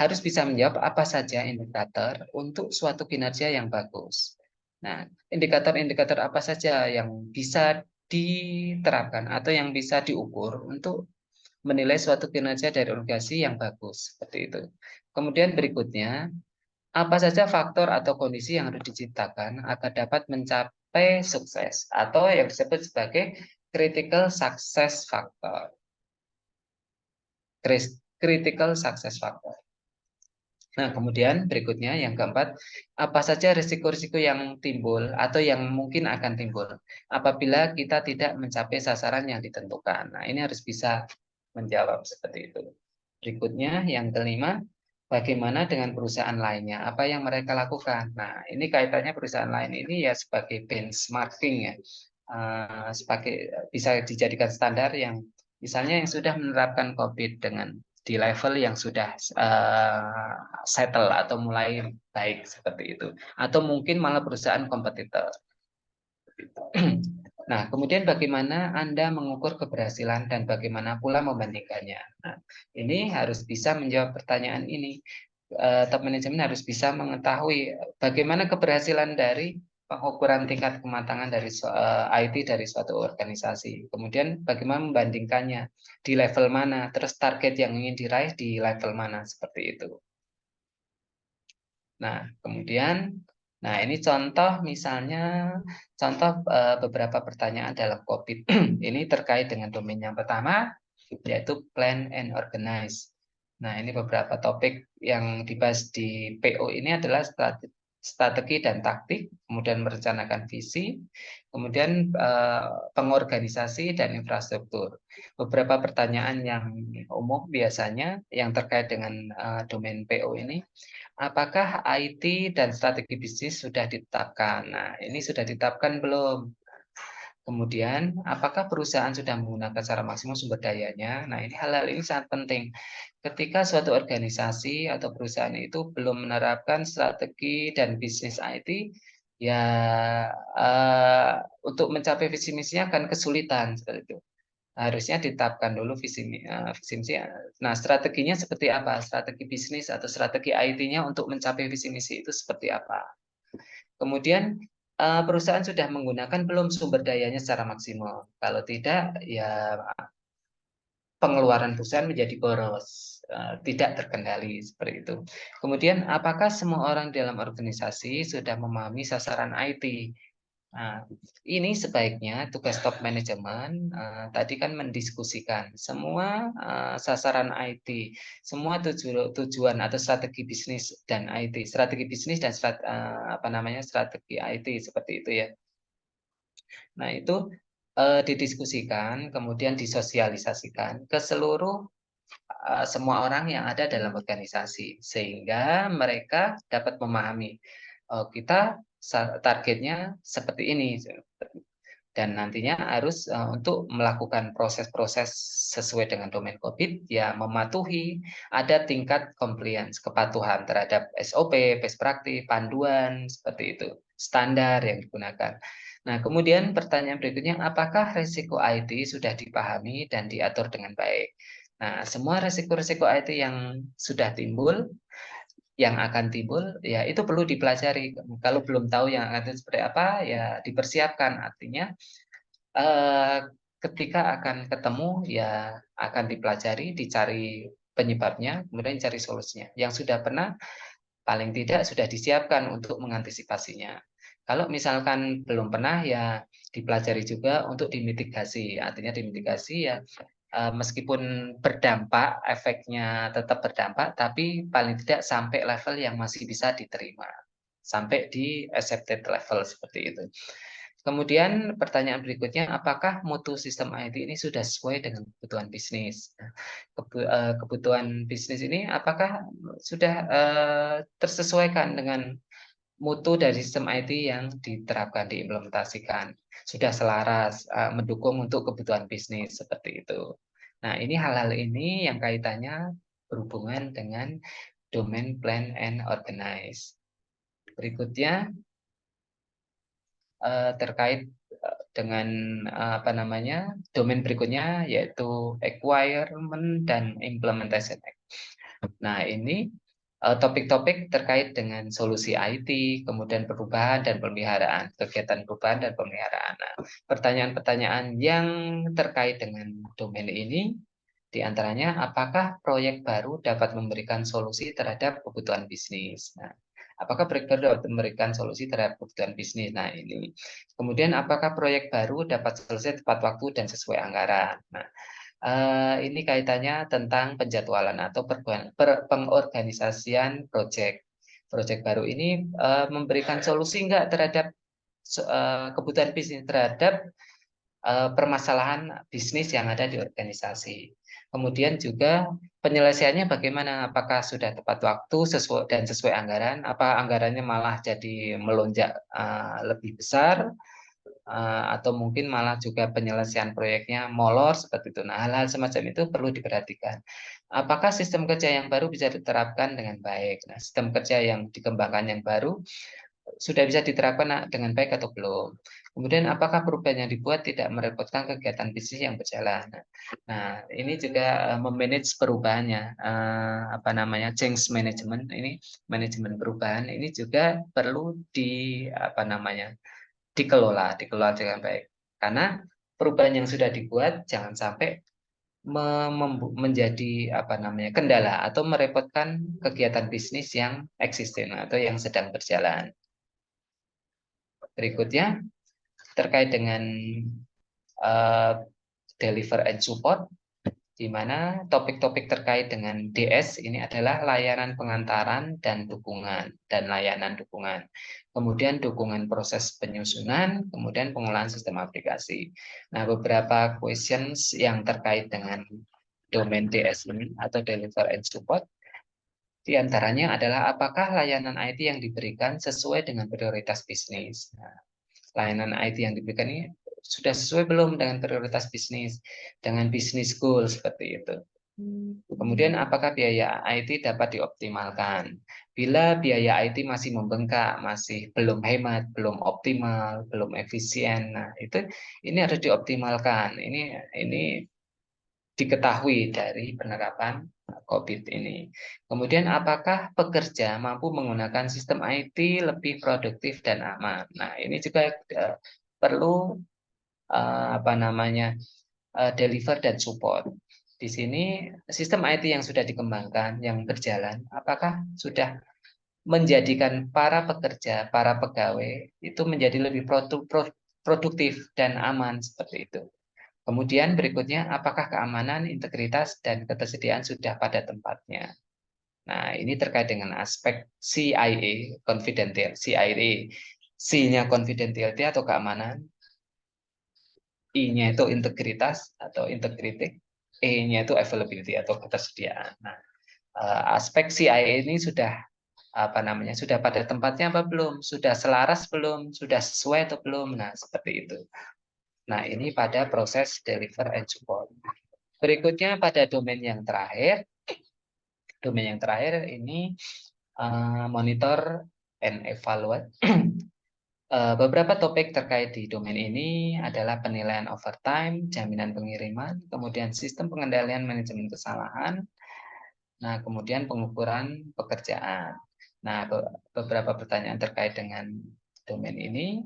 harus bisa menjawab apa saja indikator untuk suatu kinerja yang bagus. Nah, indikator-indikator apa saja yang bisa diterapkan atau yang bisa diukur untuk menilai suatu kinerja dari organisasi yang bagus, seperti itu. Kemudian berikutnya, apa saja faktor atau kondisi yang harus diciptakan agar dapat mencapai sukses atau yang disebut sebagai critical success factor. Critical success factor. Nah, kemudian berikutnya yang keempat, apa saja risiko-risiko yang timbul atau yang mungkin akan timbul apabila kita tidak mencapai sasaran yang ditentukan. Nah, ini harus bisa menjawab seperti itu. Berikutnya yang kelima, bagaimana dengan perusahaan lainnya? Apa yang mereka lakukan? Nah, ini kaitannya perusahaan lain ini ya sebagai benchmarking ya, sebagai bisa dijadikan standar yang misalnya yang sudah menerapkan COVID dengan di level yang sudah settle atau mulai baik seperti itu, atau mungkin malah perusahaan kompetitor. Nah, kemudian bagaimana Anda mengukur keberhasilan dan bagaimana pula membandingkannya. Nah, ini harus bisa menjawab pertanyaan ini. Top manajemen harus bisa mengetahui bagaimana keberhasilan dari pengukuran tingkat kematangan dari IT dari suatu organisasi. Kemudian bagaimana membandingkannya di level mana, terus target yang ingin diraih di level mana, seperti itu. Nah, kemudian, nah ini contoh misalnya, contoh beberapa pertanyaan dalam COVID. Ini terkait dengan domain yang pertama, yaitu plan and organize. Nah, ini beberapa topik yang dibahas di PO ini adalah strategi dan taktik, kemudian merencanakan visi, kemudian pengorganisasi dan infrastruktur. Beberapa pertanyaan yang umum biasanya yang terkait dengan domain PO ini, apakah IT dan strategi bisnis sudah ditetapkan? Nah, ini sudah ditetapkan belum? Kemudian, apakah perusahaan sudah menggunakan secara maksimum sumber dayanya? Nah, ini hal-hal ini sangat penting. Ketika suatu organisasi atau perusahaan itu belum menerapkan strategi dan bisnis IT, ya untuk mencapai visi misinya akan kesulitan seperti itu. Harusnya ditetapkan dulu visi misi. Nah, strateginya seperti apa? Strategi bisnis atau strategi IT-nya untuk mencapai visi misi itu seperti apa? Kemudian perusahaan sudah menggunakan belum sumber dayanya secara maksimal. Kalau tidak, ya pengeluaran perusahaan menjadi boros, tidak terkendali seperti itu. Kemudian, apakah semua orang dalam organisasi sudah memahami sasaran IT? Nah, ini sebaiknya tugas top manajemen tadi kan mendiskusikan semua sasaran IT, semua tujuan atau strategi bisnis dan IT, strategi bisnis dan strategi IT seperti itu ya. Nah, itu didiskusikan, kemudian disosialisasikan ke seluruh semua orang yang ada dalam organisasi sehingga mereka dapat memahami, kita targetnya seperti ini. dan nantinya harus untuk melakukan proses-proses sesuai dengan domain COVID, ya mematuhi ada tingkat compliance, kepatuhan terhadap SOP, best practice, panduan, seperti itu, standar yang digunakan. Nah, kemudian pertanyaan berikutnya, apakah risiko IT sudah dipahami dan diatur dengan baik? Nah, semua risiko-risiko IT yang sudah timbul, yang akan timbul, ya itu perlu dipelajari. Kalau belum tahu yang akan timbul seperti apa, ya dipersiapkan. Artinya ketika akan ketemu, ya akan dipelajari, dicari penyebabnya, kemudian cari solusinya. Yang sudah pernah, paling tidak sudah disiapkan untuk mengantisipasinya. Kalau misalkan belum pernah, ya dipelajari juga untuk dimitigasi. Artinya dimitigasi ya meskipun berdampak, efeknya tetap berdampak, tapi paling tidak sampai level yang masih bisa diterima. Sampai di accepted level seperti itu. Kemudian pertanyaan berikutnya, apakah mutu sistem IT ini sudah sesuai dengan kebutuhan bisnis? Nah, kebutuhan bisnis ini apakah sudah tersesuaikan dengan mutu dari sistem IT yang diterapkan, diimplementasikan? Sudah selaras, mendukung untuk kebutuhan bisnis, seperti itu. Nah, ini hal-hal ini yang kaitannya berhubungan dengan domain plan and organize. Berikutnya, terkait dengan apa namanya domain berikutnya yaitu acquirement dan implementation. Nah, ini topik-topik terkait dengan solusi IT, kemudian perubahan dan pemeliharaan, kegiatan perubahan dan pemeliharaan. Nah, pertanyaan-pertanyaan yang terkait dengan domain ini diantaranya, apakah proyek baru dapat memberikan solusi terhadap kebutuhan bisnis? Nah, apakah proyek baru dapat memberikan solusi terhadap kebutuhan bisnis? Nah, ini. Kemudian, apakah proyek baru dapat selesai tepat waktu dan sesuai anggaran? Nah, ini kaitannya tentang penjadwalan atau pengorganisasian proyek. Proyek baru ini memberikan solusi enggak terhadap kebutuhan bisnis, terhadap permasalahan bisnis yang ada di organisasi. Kemudian juga penyelesaiannya bagaimana? Apakah sudah tepat waktu sesuai dan sesuai anggaran? Apa anggarannya malah jadi melonjak lebih besar? Atau mungkin malah juga penyelesaian proyeknya molor seperti itu. Nah, hal-hal semacam itu perlu diperhatikan. Apakah sistem kerja yang baru bisa diterapkan dengan baik? Nah, sistem kerja yang dikembangkan yang baru sudah bisa diterapkan dengan baik atau belum. Kemudian apakah perubahan yang dibuat tidak merepotkan kegiatan bisnis yang berjalan. Nah, ini juga memanage perubahannya, apa namanya, change management ini, manajemen perubahan ini juga perlu apa namanya, dikelola dengan baik. Karena perubahan yang sudah dibuat jangan sampai menjadi apa namanya, kendala atau merepotkan kegiatan bisnis yang eksisten atau yang sedang berjalan. Berikutnya terkait dengan deliver and support, di mana topik-topik terkait dengan DS ini adalah layanan pengantaran dan dukungan dan layanan dukungan. Kemudian dukungan proses penyusunan, kemudian pengolahan sistem aplikasi. Nah, beberapa questions yang terkait dengan domain DS ini atau deliver and support di antaranya adalah apakah layanan IT yang diberikan sesuai dengan prioritas bisnis. Nah, layanan IT yang diberikan ini sudah sesuai belum dengan prioritas bisnis, dengan bisnis goal seperti itu. Kemudian apakah biaya IT dapat dioptimalkan? Bila biaya IT masih membengkak, masih belum hemat, belum optimal, belum efisien, nah itu ini harus dioptimalkan. Ini diketahui dari penerapan COVID ini. Kemudian apakah pekerja mampu menggunakan sistem IT lebih produktif dan aman? Nah, ini juga perlu apa namanya, deliver dan support. Di sini sistem IT yang sudah dikembangkan, yang berjalan, apakah sudah menjadikan para pekerja, para pegawai itu menjadi lebih produktif dan aman seperti itu. Kemudian berikutnya, apakah keamanan, integritas, dan ketersediaan sudah pada tempatnya? Nah, ini terkait dengan aspek CIA, confidential, CIA. C-nya confidentiality atau keamanan, I-nya itu integritas atau integrity, E-nya itu availability atau ketersediaan. Nah, aspek CIA ini sudah apa namanya, sudah pada tempatnya apa belum? Sudah selaras belum? Sudah sesuai atau belum? Nah, seperti itu. Nah, ini pada proses deliver and support. Berikutnya pada domain yang terakhir. Domain yang terakhir ini monitor and evaluate. Beberapa topik terkait di domain ini adalah penilaian overtime, jaminan pengiriman, kemudian sistem pengendalian manajemen kesalahan, nah kemudian pengukuran pekerjaan. Nah, beberapa pertanyaan terkait dengan domain ini.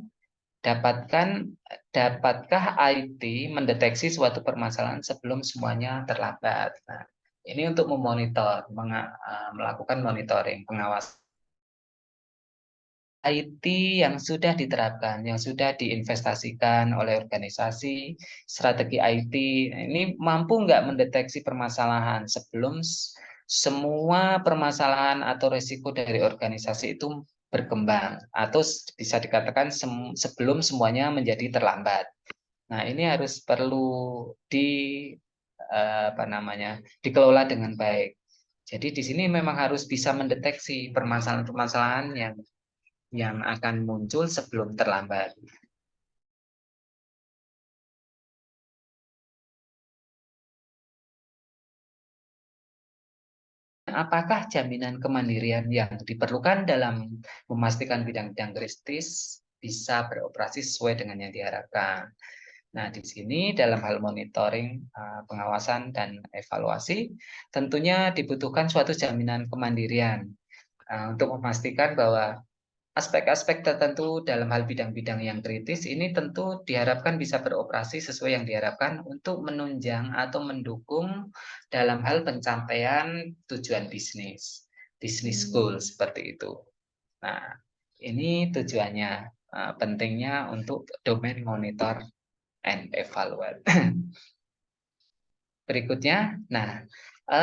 Dapatkah IT mendeteksi suatu permasalahan sebelum semuanya terlambat? Nah, ini untuk memonitor, melakukan monitoring, pengawasan. IT yang sudah diterapkan, yang sudah diinvestasikan oleh organisasi, strategi IT, ini mampu nggak mendeteksi permasalahan sebelum semua permasalahan atau risiko dari organisasi itu berkembang, atau bisa dikatakan sebelum semuanya menjadi terlambat. Nah, ini harus perlu dikelola dengan baik. Jadi di sini memang harus bisa mendeteksi permasalahan-permasalahan yang akan muncul sebelum terlambat. Apakah jaminan kemandirian yang diperlukan dalam memastikan bidang-bidang kritis bisa beroperasi sesuai dengan yang diharapkan? Nah, di sini dalam hal monitoring, pengawasan, dan evaluasi, tentunya dibutuhkan suatu jaminan kemandirian untuk memastikan bahwa aspek-aspek tertentu dalam hal bidang-bidang yang kritis ini tentu diharapkan bisa beroperasi sesuai yang diharapkan untuk menunjang atau mendukung dalam hal pencapaian tujuan bisnis goal seperti itu. Nah, ini tujuannya, pentingnya untuk domain monitor and evaluate. Berikutnya, nah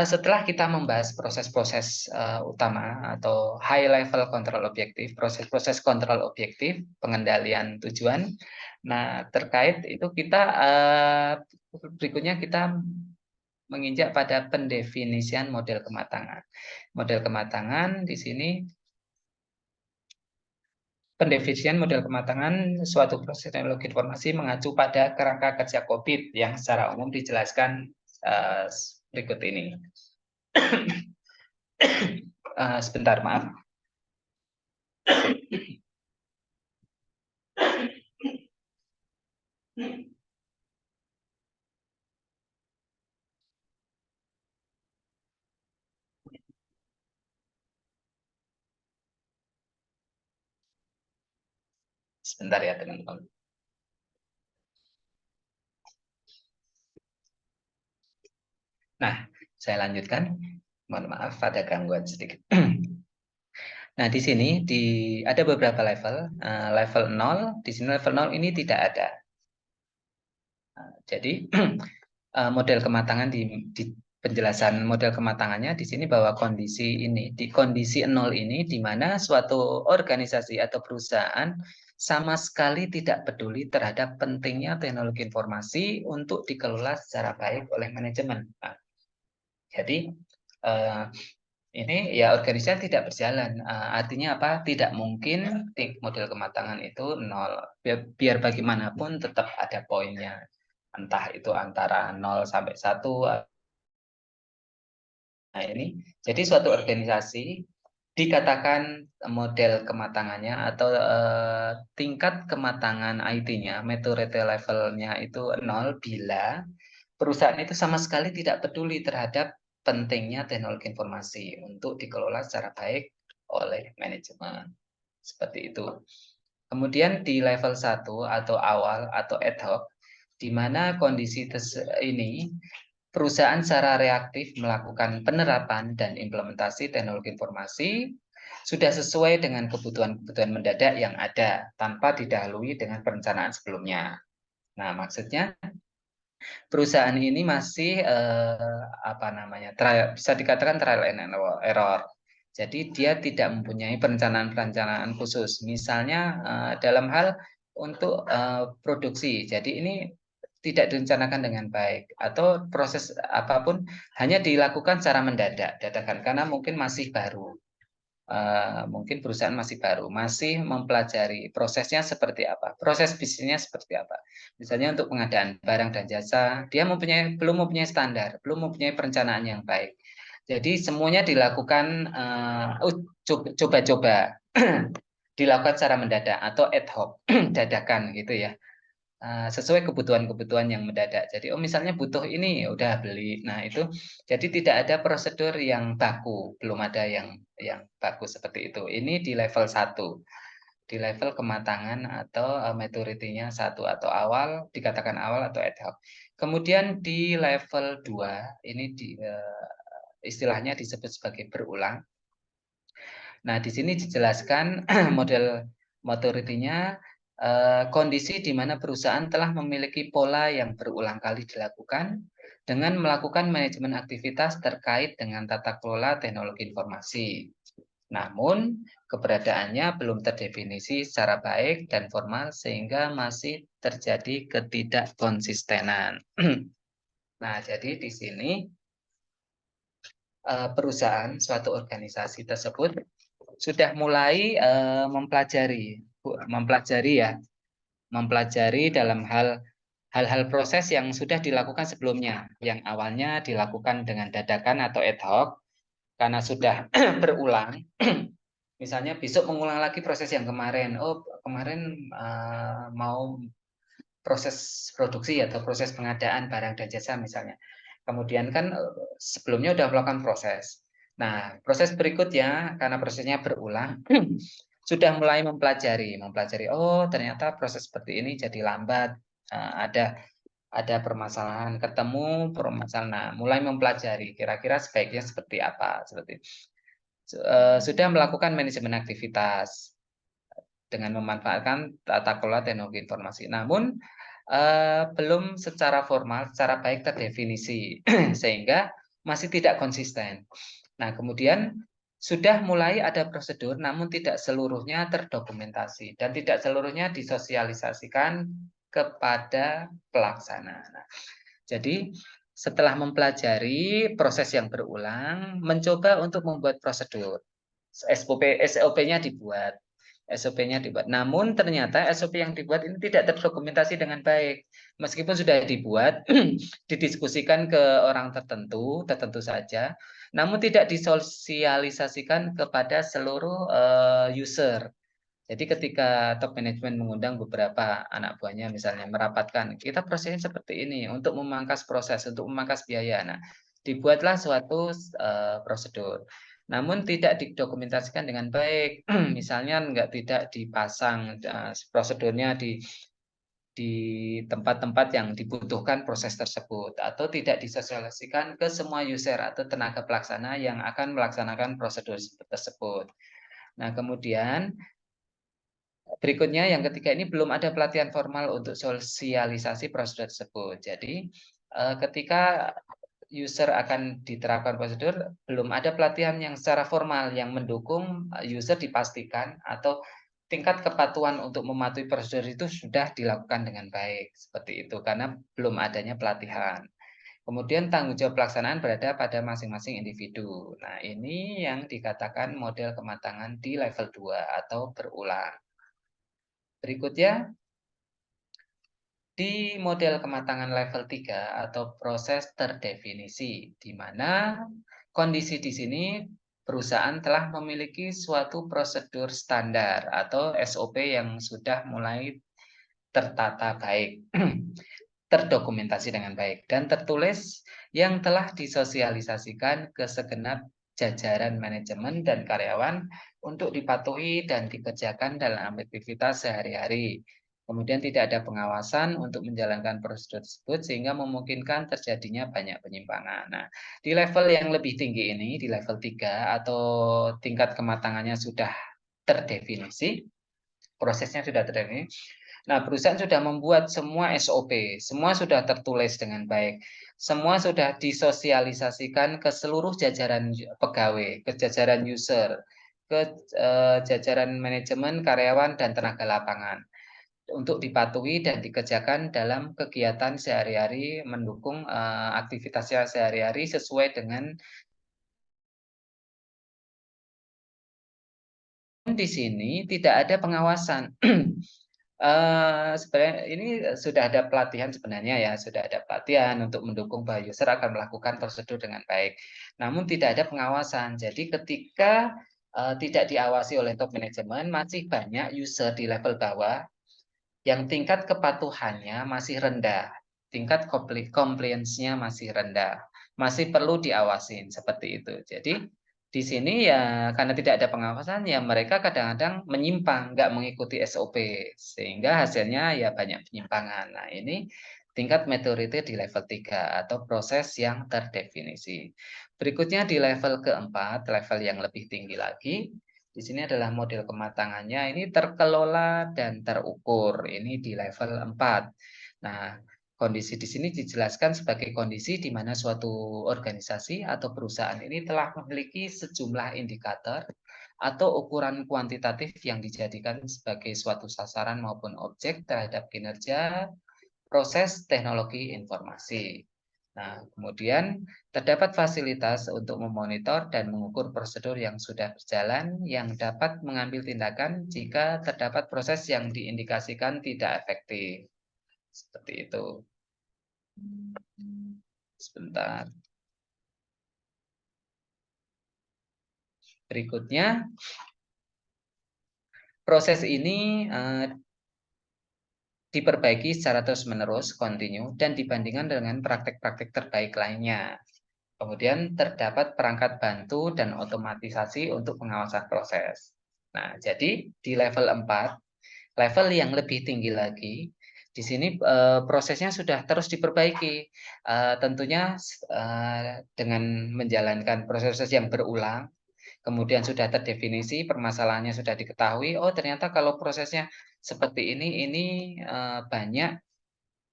setelah kita membahas proses-proses utama atau high level control objektif, proses-proses kontrol objektif, pengendalian tujuan. Nah, terkait itu kita berikutnya kita menginjak pada pendefinisian model kematangan. Model kematangan di sini pendefinisian model kematangan suatu proses teknologi informasi mengacu pada kerangka kerja COVID yang secara umum dijelaskan berikut ini. Sebentar, maaf. Sebentar ya, teman-teman. Nah, saya lanjutkan. Mohon maaf, ada gangguan sedikit. Nah, di sini ada beberapa level. Level 0, di sini level 0 ini tidak ada. Jadi, model kematangan di penjelasan model kematangannya di sini bahwa kondisi ini, di kondisi 0 ini, di mana suatu organisasi atau perusahaan sama sekali tidak peduli terhadap pentingnya teknologi informasi untuk dikelola secara baik oleh manajemen. Nah, jadi ini ya organisasi tidak berjalan. Artinya apa? Tidak mungkin model kematangan itu 0. Biar bagaimanapun tetap ada poinnya. Entah itu antara 0 sampai 1. Nah, ini jadi suatu organisasi dikatakan model kematangannya atau tingkat kematangan IT-nya, maturity levelnya itu 0 bila perusahaan itu sama sekali tidak peduli terhadap pentingnya teknologi informasi untuk dikelola secara baik oleh manajemen. Seperti itu. Kemudian di level 1 atau awal atau ad hoc, di mana kondisi ini perusahaan secara reaktif melakukan penerapan dan implementasi teknologi informasi sudah sesuai dengan kebutuhan-kebutuhan mendadak yang ada tanpa didahului dengan perencanaan sebelumnya. Nah, maksudnya perusahaan ini masih bisa dikatakan trial and error. Jadi dia tidak mempunyai perencanaan-perencanaan khusus. Misalnya dalam hal untuk produksi. Jadi ini tidak direncanakan dengan baik atau proses apapun hanya dilakukan secara mendadak, dadakan karena mungkin masih baru. mungkin perusahaan masih baru, masih mempelajari prosesnya seperti apa, proses bisnisnya seperti apa. Misalnya untuk pengadaan barang dan jasa, dia belum mempunyai standar, belum mempunyai perencanaan yang baik. Jadi semuanya dilakukan coba-coba, dilakukan secara mendadak atau ad hoc, dadakan gitu ya. Sesuai kebutuhan-kebutuhan yang mendadak. Jadi, oh misalnya butuh ini, ya udah beli. Nah itu, jadi tidak ada prosedur yang baku, belum ada yang baku seperti itu. Ini di level 1, di level kematangan atau maturity-nya 1 atau awal, dikatakan awal atau ad hoc. Kemudian di level 2, ini istilahnya disebut sebagai berulang. Nah, di sini dijelaskan model maturity-nya, kondisi di mana perusahaan telah memiliki pola yang berulang kali dilakukan dengan melakukan manajemen aktivitas terkait dengan tata kelola teknologi informasi. Namun, keberadaannya belum terdefinisi secara baik dan formal sehingga masih terjadi ketidakkonsistenan. Nah, jadi di sini perusahaan, suatu organisasi tersebut sudah mulai mempelajari ya, mempelajari dalam hal-hal proses yang sudah dilakukan sebelumnya, yang awalnya dilakukan dengan dadakan atau ad hoc karena sudah berulang. Misalnya besok mengulang lagi proses yang kemarin. Oh, kemarin mau proses produksi atau proses pengadaan barang dan jasa misalnya. Kemudian kan sebelumnya sudah melakukan proses. Nah, proses berikutnya karena prosesnya berulang, sudah mulai mempelajari, oh ternyata proses seperti ini jadi lambat, ada permasalahan, ketemu permasalahan, nah, mulai mempelajari kira-kira sebaiknya seperti apa, sudah melakukan manajemen aktivitas dengan memanfaatkan tata kelola teknologi informasi. Namun belum secara formal, secara baik terdefinisi, sehingga masih tidak konsisten. Nah, kemudian sudah mulai ada prosedur, namun tidak seluruhnya terdokumentasi dan tidak seluruhnya disosialisasikan kepada pelaksana. Nah, jadi setelah mempelajari proses yang berulang, mencoba untuk membuat prosedur. SOP-nya dibuat. SOP-nya dibuat. Namun ternyata SOP yang dibuat ini tidak terdokumentasi dengan baik. Meskipun sudah dibuat, didiskusikan ke orang tertentu saja, namun tidak disosialisasikan kepada seluruh user. Jadi ketika top management mengundang beberapa anak buahnya misalnya merapatkan, kita prosesnya seperti ini untuk memangkas proses, untuk memangkas biaya. Nah, dibuatlah suatu prosedur. Namun tidak didokumentasikan dengan baik. Misalnya tidak dipasang prosedurnya di tempat-tempat yang dibutuhkan proses tersebut atau tidak disosialisasikan ke semua user atau tenaga pelaksana yang akan melaksanakan prosedur tersebut. Nah, kemudian berikutnya yang ketiga ini belum ada pelatihan formal untuk sosialisasi prosedur tersebut. Jadi ketika user akan diterapkan prosedur, belum ada pelatihan yang secara formal yang mendukung user dipastikan atau tingkat kepatuhan untuk mematuhi prosedur itu sudah dilakukan dengan baik. Seperti itu, karena belum adanya pelatihan. Kemudian tanggung jawab pelaksanaan berada pada masing-masing individu. Nah, ini yang dikatakan model kematangan di level 2 atau berulang. Berikutnya, di model kematangan level 3 atau proses terdefinisi, di mana kondisi di sini perusahaan telah memiliki suatu prosedur standar atau SOP yang sudah mulai tertata baik, terdokumentasi dengan baik, dan tertulis yang telah disosialisasikan ke segenap jajaran manajemen dan karyawan untuk dipatuhi dan dikerjakan dalam aktivitas sehari-hari. Kemudian tidak ada pengawasan untuk menjalankan prosedur tersebut sehingga memungkinkan terjadinya banyak penyimpangan. Nah, di level yang lebih tinggi ini, di level 3 atau tingkat kematangannya sudah terdefinisi, prosesnya sudah terdefinisi. Nah, perusahaan sudah membuat semua SOP, semua sudah tertulis dengan baik, semua sudah disosialisasikan ke seluruh jajaran pegawai, ke jajaran user, ke jajaran manajemen, karyawan, dan tenaga lapangan untuk dipatuhi dan dikerjakan dalam kegiatan sehari-hari mendukung aktivitasnya sehari-hari sesuai dengan di sini tidak ada pengawasan. Sebenarnya ini sudah ada pelatihan sebenarnya ya, sudah ada pelatihan untuk mendukung bahwa user akan melakukan prosedur dengan baik. Namun tidak ada pengawasan. Jadi ketika tidak diawasi oleh top manajemen, masih banyak user di level bawah yang tingkat kepatuhannya masih rendah, tingkat compliance-nya masih rendah, masih perlu diawasin seperti itu. Jadi di sini ya karena tidak ada pengawasan ya mereka kadang-kadang menyimpang, nggak mengikuti SOP sehingga hasilnya ya banyak penyimpangan. Nah ini tingkat maturity di level 3 atau proses yang terdefinisi. Berikutnya di level keempat, level yang lebih tinggi lagi, di sini adalah model kematangannya ini terkelola dan terukur. Ini di level 4. Nah, kondisi di sini dijelaskan sebagai kondisi di mana suatu organisasi atau perusahaan ini telah memiliki sejumlah indikator atau ukuran kuantitatif yang dijadikan sebagai suatu sasaran maupun objek terhadap kinerja proses teknologi informasi. Nah, kemudian terdapat fasilitas untuk memonitor dan mengukur prosedur yang sudah berjalan yang dapat mengambil tindakan jika terdapat proses yang diindikasikan tidak efektif. Seperti itu. Sebentar. Berikutnya, proses ini diperbaiki secara terus-menerus, continue, dan dibandingkan dengan praktek-praktek terbaik lainnya. Kemudian terdapat perangkat bantu dan otomatisasi untuk pengawasan proses. Nah, jadi di level 4, level yang lebih tinggi lagi, di sini prosesnya sudah terus diperbaiki. Tentunya dengan menjalankan proses yang berulang, kemudian sudah terdefinisi, permasalahannya sudah diketahui, oh ternyata kalau prosesnya seperti ini banyak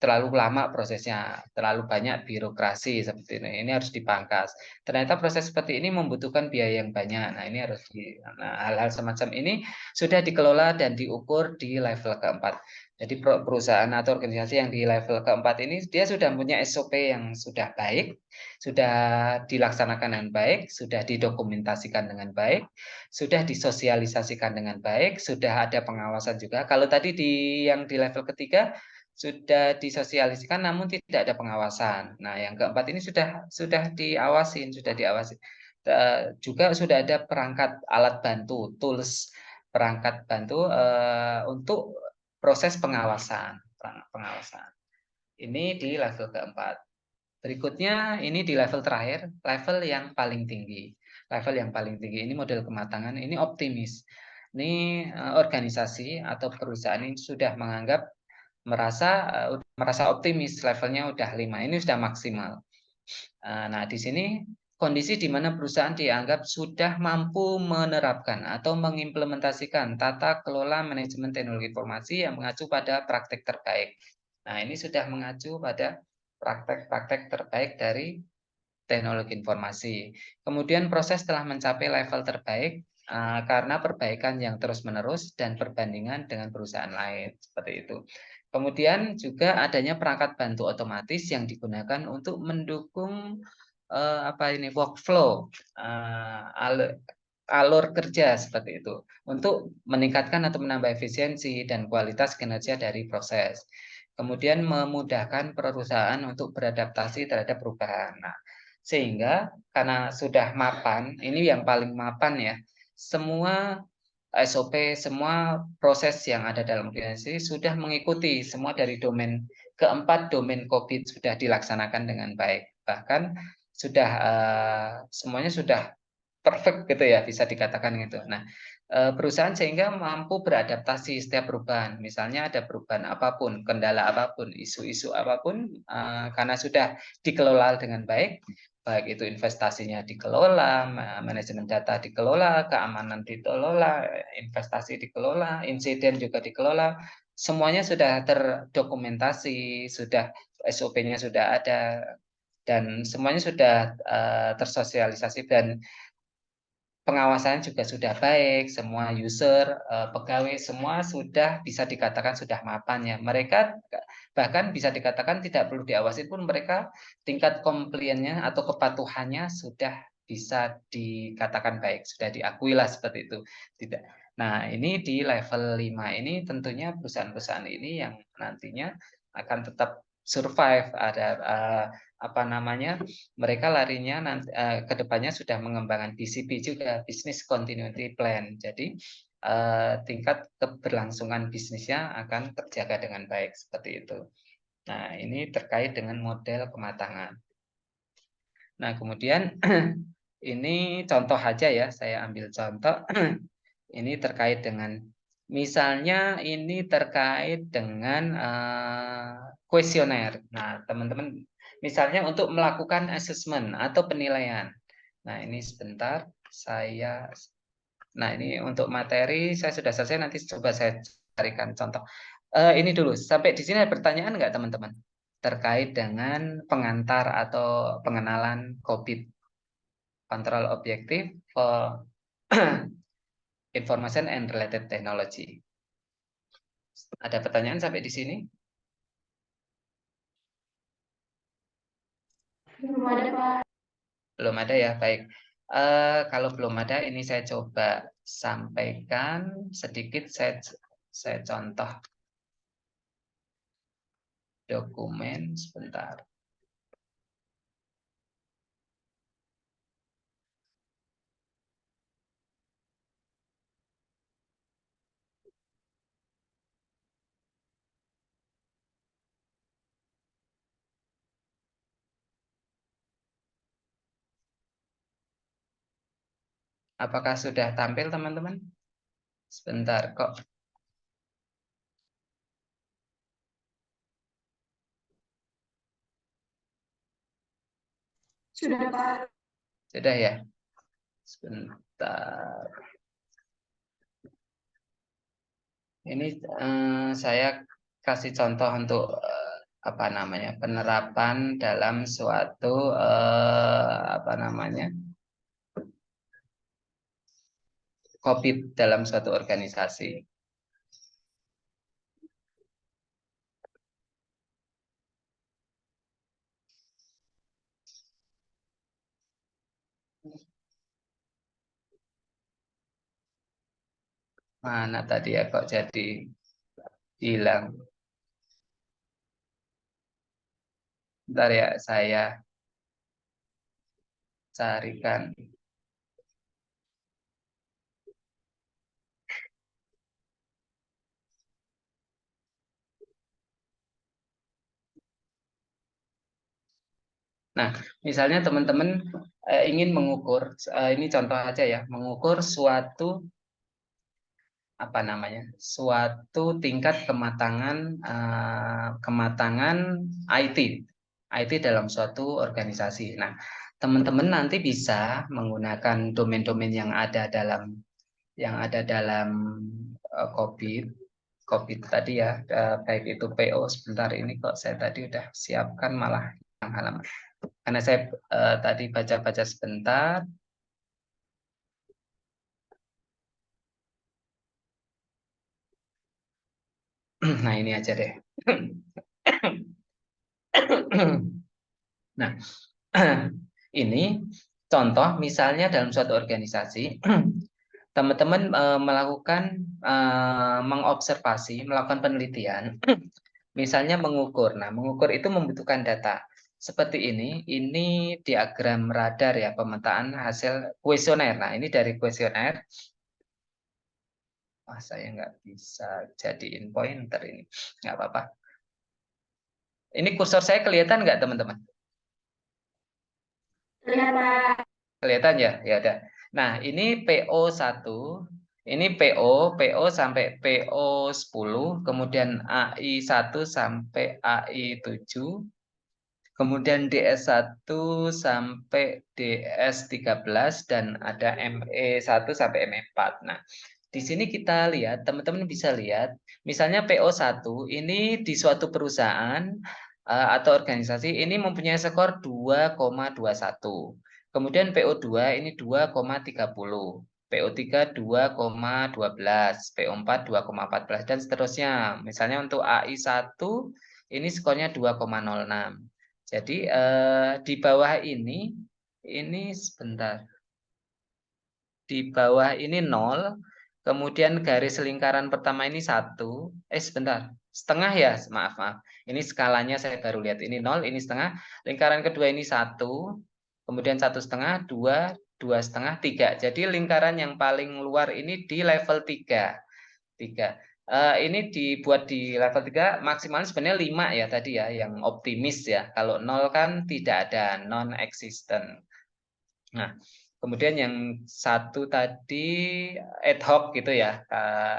terlalu lama prosesnya, terlalu banyak birokrasi seperti ini harus dipangkas. Ternyata proses seperti ini membutuhkan biaya yang banyak. Nah, ini harus hal-hal semacam ini sudah dikelola dan diukur di level keempat. Jadi perusahaan atau organisasi yang di level keempat ini dia sudah punya SOP yang sudah baik, sudah dilaksanakan dengan baik, sudah didokumentasikan dengan baik, sudah disosialisasikan dengan baik, sudah ada pengawasan juga. Kalau tadi yang di level ketiga sudah disosialisasikan namun tidak ada pengawasan. Nah, yang keempat ini sudah diawasin, sudah diawasi. Juga sudah ada perangkat alat bantu, tools perangkat bantu untuk proses pengawasan, pengawasan. Ini di level keempat. Berikutnya ini di level terakhir, level yang paling tinggi. Level yang paling tinggi ini model kematangan, ini optimis. Ini organisasi atau perusahaan ini sudah menganggap merasa optimis, levelnya udah 5, ini sudah maksimal. Nah, di sini kondisi di mana perusahaan dianggap sudah mampu menerapkan atau mengimplementasikan tata kelola manajemen teknologi informasi yang mengacu pada praktek terbaik. Nah, ini sudah mengacu pada praktek-praktek terbaik dari teknologi informasi. Kemudian proses telah mencapai level terbaik karena perbaikan yang terus-menerus dan perbandingan dengan perusahaan lain, seperti itu. Kemudian juga adanya perangkat bantu otomatis yang digunakan untuk mendukung workflow, alur kerja seperti itu, untuk meningkatkan atau menambah efisiensi dan kualitas kinerja dari proses. Kemudian memudahkan perusahaan untuk beradaptasi terhadap perubahan. Nah, sehingga karena sudah mapan, ini yang paling mapan ya, semua SOP, semua proses yang ada dalam organisasi sudah mengikuti semua dari domain keempat, domain COVID sudah dilaksanakan dengan baik. Bahkan sudah semuanya sudah perfect gitu ya, bisa dikatakan gitu. Nah, perusahaan sehingga mampu beradaptasi setiap perubahan. Misalnya ada perubahan apapun, kendala apapun, isu-isu apapun, karena sudah dikelola dengan baik, baik itu investasinya dikelola, manajemen data dikelola, keamanan dikelola, investasi dikelola, insiden juga dikelola, semuanya sudah terdokumentasi, sudah SOP-nya sudah ada, dan semuanya sudah tersosialisasi dan pengawasannya juga sudah baik, semua user, pegawai semua sudah bisa dikatakan sudah mapan ya. Mereka bahkan bisa dikatakan tidak perlu diawasi pun mereka tingkat compliance-nya atau kepatuhannya sudah bisa dikatakan baik, sudah diakui lah seperti itu. Tidak Nah, ini di level 5 ini tentunya perusahaan-perusahaan ini yang nantinya akan tetap survive. Ada apa namanya? Mereka larinya nanti ke depannya sudah mengembangkan BCP juga, Business Continuity Plan. Jadi tingkat keberlangsungan bisnisnya akan terjaga dengan baik seperti itu. Nah, ini terkait dengan model kematangan. Nah, kemudian ini contoh aja ya, saya ambil contoh. Ini terkait dengan, misalnya ini terkait dengan kuesioner. Nah, teman-teman, misalnya untuk melakukan assessment atau penilaian. Nah, ini sebentar, nah ini untuk materi saya sudah selesai, nanti coba saya carikan contoh. Ini dulu, sampai di sini ada pertanyaan nggak teman-teman? Terkait dengan pengantar atau pengenalan COVID, kontrol objektif for Information and Related Technology. Ada pertanyaan sampai di sini? Belum ada, Pak. Belum ada ya, baik. Kalau belum ada, ini saya coba sampaikan sedikit. Saya contoh dokumen sebentar. Apakah sudah tampil teman-teman? Sebentar kok. Sudah, Pak. Sudah ya? Sebentar. Ini saya kasih contoh untuk apa namanya, penerapan dalam suatu apa namanya, COVID dalam suatu organisasi. Mana tadi ya kok jadi hilang. Bentar ya, saya carikan. Nah, misalnya teman-teman ingin mengukur, ini contoh aja ya, mengukur suatu apa namanya, suatu tingkat kematangan IT, IT dalam suatu organisasi. Nah, teman-teman nanti bisa menggunakan domain-domain yang ada dalam COVID, COVID tadi ya, baik itu PO. Sebentar, ini kok saya tadi udah siapkan malah yang halaman. Karena saya tadi baca-baca sebentar. Nah, ini aja deh. Nah, ini contoh misalnya dalam suatu organisasi, teman-teman melakukan mengobservasi, melakukan penelitian, misalnya mengukur. Nah, mengukur itu membutuhkan data. Seperti ini diagram radar ya, pemetaan hasil kuesioner. Nah, ini dari kuesioner. Wah, saya nggak bisa jadiin pointer ini. Nggak apa-apa. Ini kursor saya kelihatan nggak, teman-teman? Terlihat, Pak. Kelihatan ya? Ya udah. Nah, ini PO1, ini PO sampai PO10, kemudian AI1 sampai AI7, kemudian DS1 sampai DS13, dan ada ME1 sampai ME4. Nah, di sini kita lihat, teman-teman bisa lihat, misalnya PO1 ini di suatu perusahaan atau organisasi ini mempunyai skor 2,21. Kemudian PO2 ini 2,30. PO3 2,12, PO4 2,14, dan seterusnya. Misalnya untuk AI1 ini skornya 2,06. Jadi di bawah ini sebentar. Di bawah ini 0, Kemudian garis lingkaran pertama ini 1. Sebentar. Setengah ya, maaf. Ini skalanya saya baru lihat. Ini 0, ini setengah. Lingkaran kedua ini 1. Kemudian 1,5, 2, 2,5, 3. Jadi lingkaran yang paling luar ini di level 3. 3. Ini dibuat di level 3 maksimalnya sebenarnya 5 ya tadi ya, yang optimis ya. Kalau 0 kan tidak ada, non-existent. Nah, kemudian yang satu tadi ad hoc gitu ya,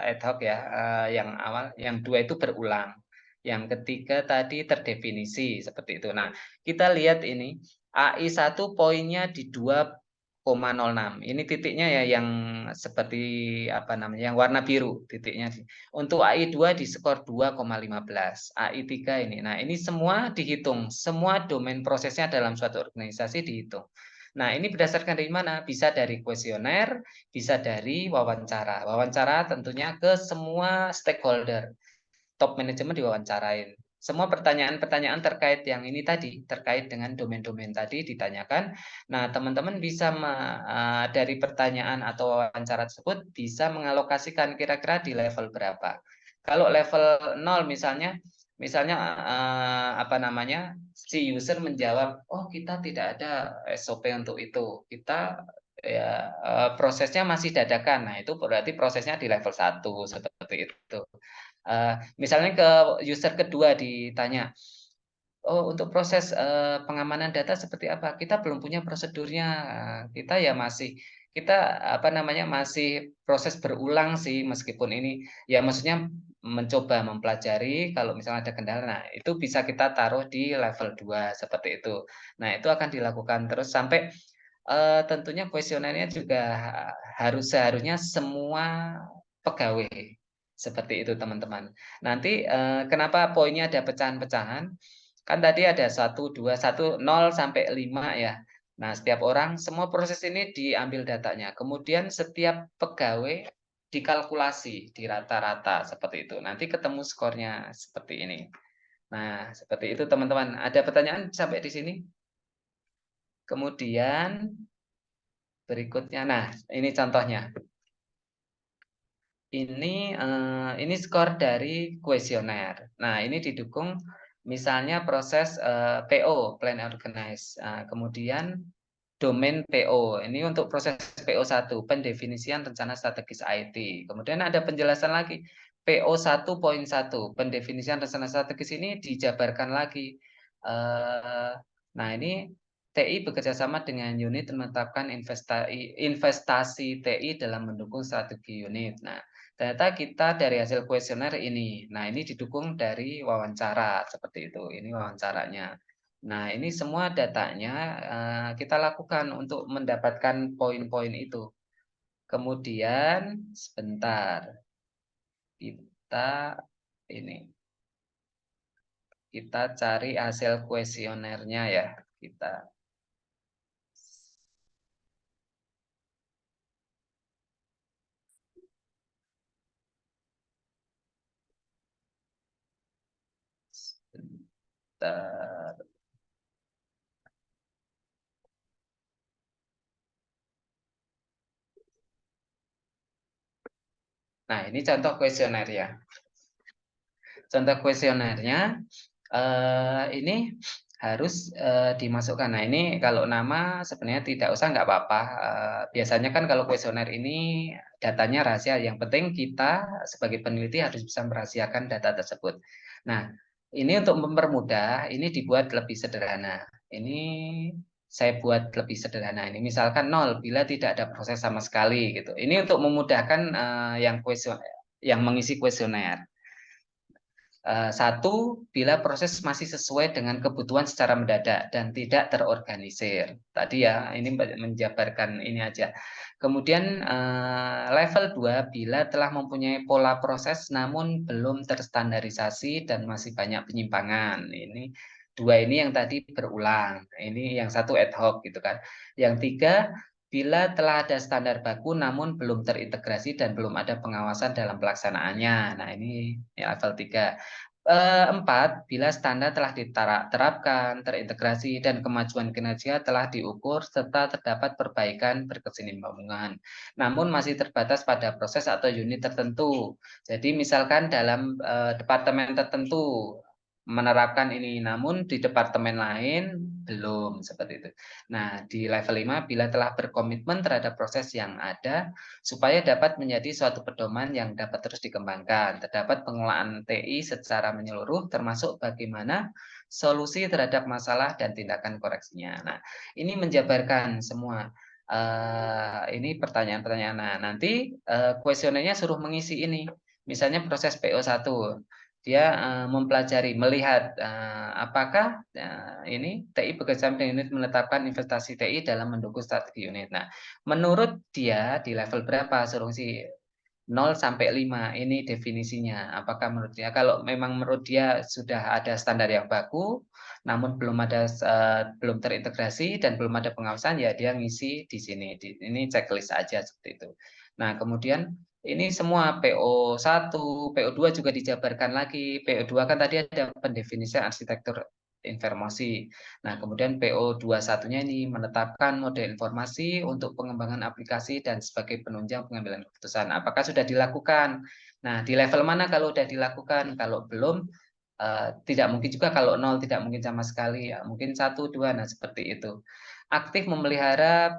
ad hoc ya, yang awal, yang 2 itu berulang. Yang ketiga tadi terdefinisi seperti itu. Nah, kita lihat ini AI1 poinnya di 2,06. Ini titiknya ya yang seperti apa namanya, yang warna biru titiknya. Untuk AI2 di skor 2,15. AI3 ini. Nah, ini semua dihitung, semua domain prosesnya dalam suatu organisasi dihitung. Nah, ini berdasarkan dari mana? Bisa dari kuesioner, bisa dari wawancara. Wawancara tentunya ke semua stakeholder. Top manajemen diwawancarain. Semua pertanyaan-pertanyaan terkait yang ini tadi, terkait dengan domain-domain tadi ditanyakan. Nah, teman-teman bisa dari pertanyaan atau wawancara tersebut bisa mengalokasikan kira-kira di level berapa. Kalau level 0 misalnya apa namanya, si user menjawab, oh kita tidak ada SOP untuk itu, kita ya prosesnya masih dadakan. Nah, itu berarti prosesnya di level 1 seperti itu. Misalnya ke user kedua ditanya, oh untuk proses pengamanan data seperti apa? Kita belum punya prosedurnya. Kita ya masih kita apa namanya masih proses berulang sih meskipun ini ya maksudnya mencoba mempelajari kalau misalnya ada kendala. Nah, itu bisa kita taruh di level 2 seperti itu. Nah, itu akan dilakukan terus sampai tentunya kuesionernya juga seharusnya semua pegawai seperti itu teman-teman. Nanti kenapa poinnya ada pecahan-pecahan? Kan tadi ada 1, 2, 1, 0 sampai 5 ya. Nah, setiap orang, semua proses ini diambil datanya. Kemudian setiap pegawai dikalkulasi di rata-rata seperti itu. Nanti ketemu skornya seperti ini. Nah, seperti itu teman-teman. Ada pertanyaan sampai di sini? Kemudian berikutnya, nah ini contohnya. Ini skor dari kuesioner. Nah, ini didukung misalnya proses PO, Plan Organize. Kemudian domain PO. Ini untuk proses PO1, pendefinisian rencana strategis IT. Kemudian ada penjelasan lagi. PO1.1, pendefinisian rencana strategis ini dijabarkan lagi. Nah, ini TI bekerjasama dengan unit menetapkan investasi TI dalam mendukung strategi unit. Nah, ternyata kita dari hasil kuesioner ini. Nah, ini didukung dari wawancara seperti itu. Ini wawancaranya. Nah, ini semua datanya kita lakukan untuk mendapatkan poin-poin itu. Kemudian sebentar. Kita ini kita cari hasil kuesionernya ya. Kita sebentar. Nah, ini contoh kuesioner ya. Contoh kuesionernya ini harus dimasukkan. Nah, ini kalau nama sebenarnya tidak usah, nggak apa-apa. Biasanya kan kalau kuesioner ini datanya rahasia. Yang penting kita sebagai peneliti harus bisa merahasiakan data tersebut. Nah, ini untuk mempermudah, ini dibuat lebih sederhana. Ini saya buat lebih sederhana. Ini misalkan 0 bila tidak ada proses sama sekali gitu. Ini untuk memudahkan yang mengisi kuesioner. 1, bila proses masih sesuai dengan kebutuhan secara mendadak dan tidak terorganisir. Tadi ya, ini menjabarkan ini aja. Kemudian level 2, bila telah mempunyai pola proses namun belum terstandarisasi dan masih banyak penyimpangan. Ini 2 ini yang tadi berulang. Ini yang 1 ad hoc gitu kan. Yang 3, bila telah ada standar baku namun belum terintegrasi dan belum ada pengawasan dalam pelaksanaannya. Nah, ini level 3. 4, bila standar telah diterapkan, terintegrasi, dan kemajuan kinerja telah diukur, serta terdapat perbaikan berkesinambungan. Namun masih terbatas pada proses atau unit tertentu. Jadi misalkan dalam departemen tertentu menerapkan ini, namun di departemen lain belum, seperti itu. Nah, di level 5, bila telah berkomitmen terhadap proses yang ada, supaya dapat menjadi suatu pedoman yang dapat terus dikembangkan. Terdapat pengelolaan TI secara menyeluruh, termasuk bagaimana solusi terhadap masalah dan tindakan koreksinya. Nah, ini menjabarkan semua. Ini pertanyaan-pertanyaan. Nah, nanti kuesionernya suruh mengisi ini. Misalnya proses PO1. Dia mempelajari, melihat apakah ini TI bekerjasama dengan unit menetapkan investasi TI dalam mendukung strategi unit. Nah, menurut dia di level berapa? Suruh si 0 sampai 5 ini definisinya. Apakah menurut dia, kalau memang menurut dia sudah ada standar yang baku, namun belum terintegrasi dan belum ada pengawasan, ya dia ngisi di sini. Ini checklist aja seperti itu. Nah, kemudian ini semua PO1, PO2 juga dijabarkan lagi. PO2 kan tadi ada pendefinisian arsitektur informasi. Nah, kemudian PO21-nya ini menetapkan model informasi untuk pengembangan aplikasi dan sebagai penunjang pengambilan keputusan. Apakah sudah dilakukan? Nah, di level mana kalau sudah dilakukan? Kalau belum, tidak mungkin juga. Kalau 0 tidak mungkin sama sekali. Ya, mungkin 1, 2, nah seperti itu. Aktif memelihara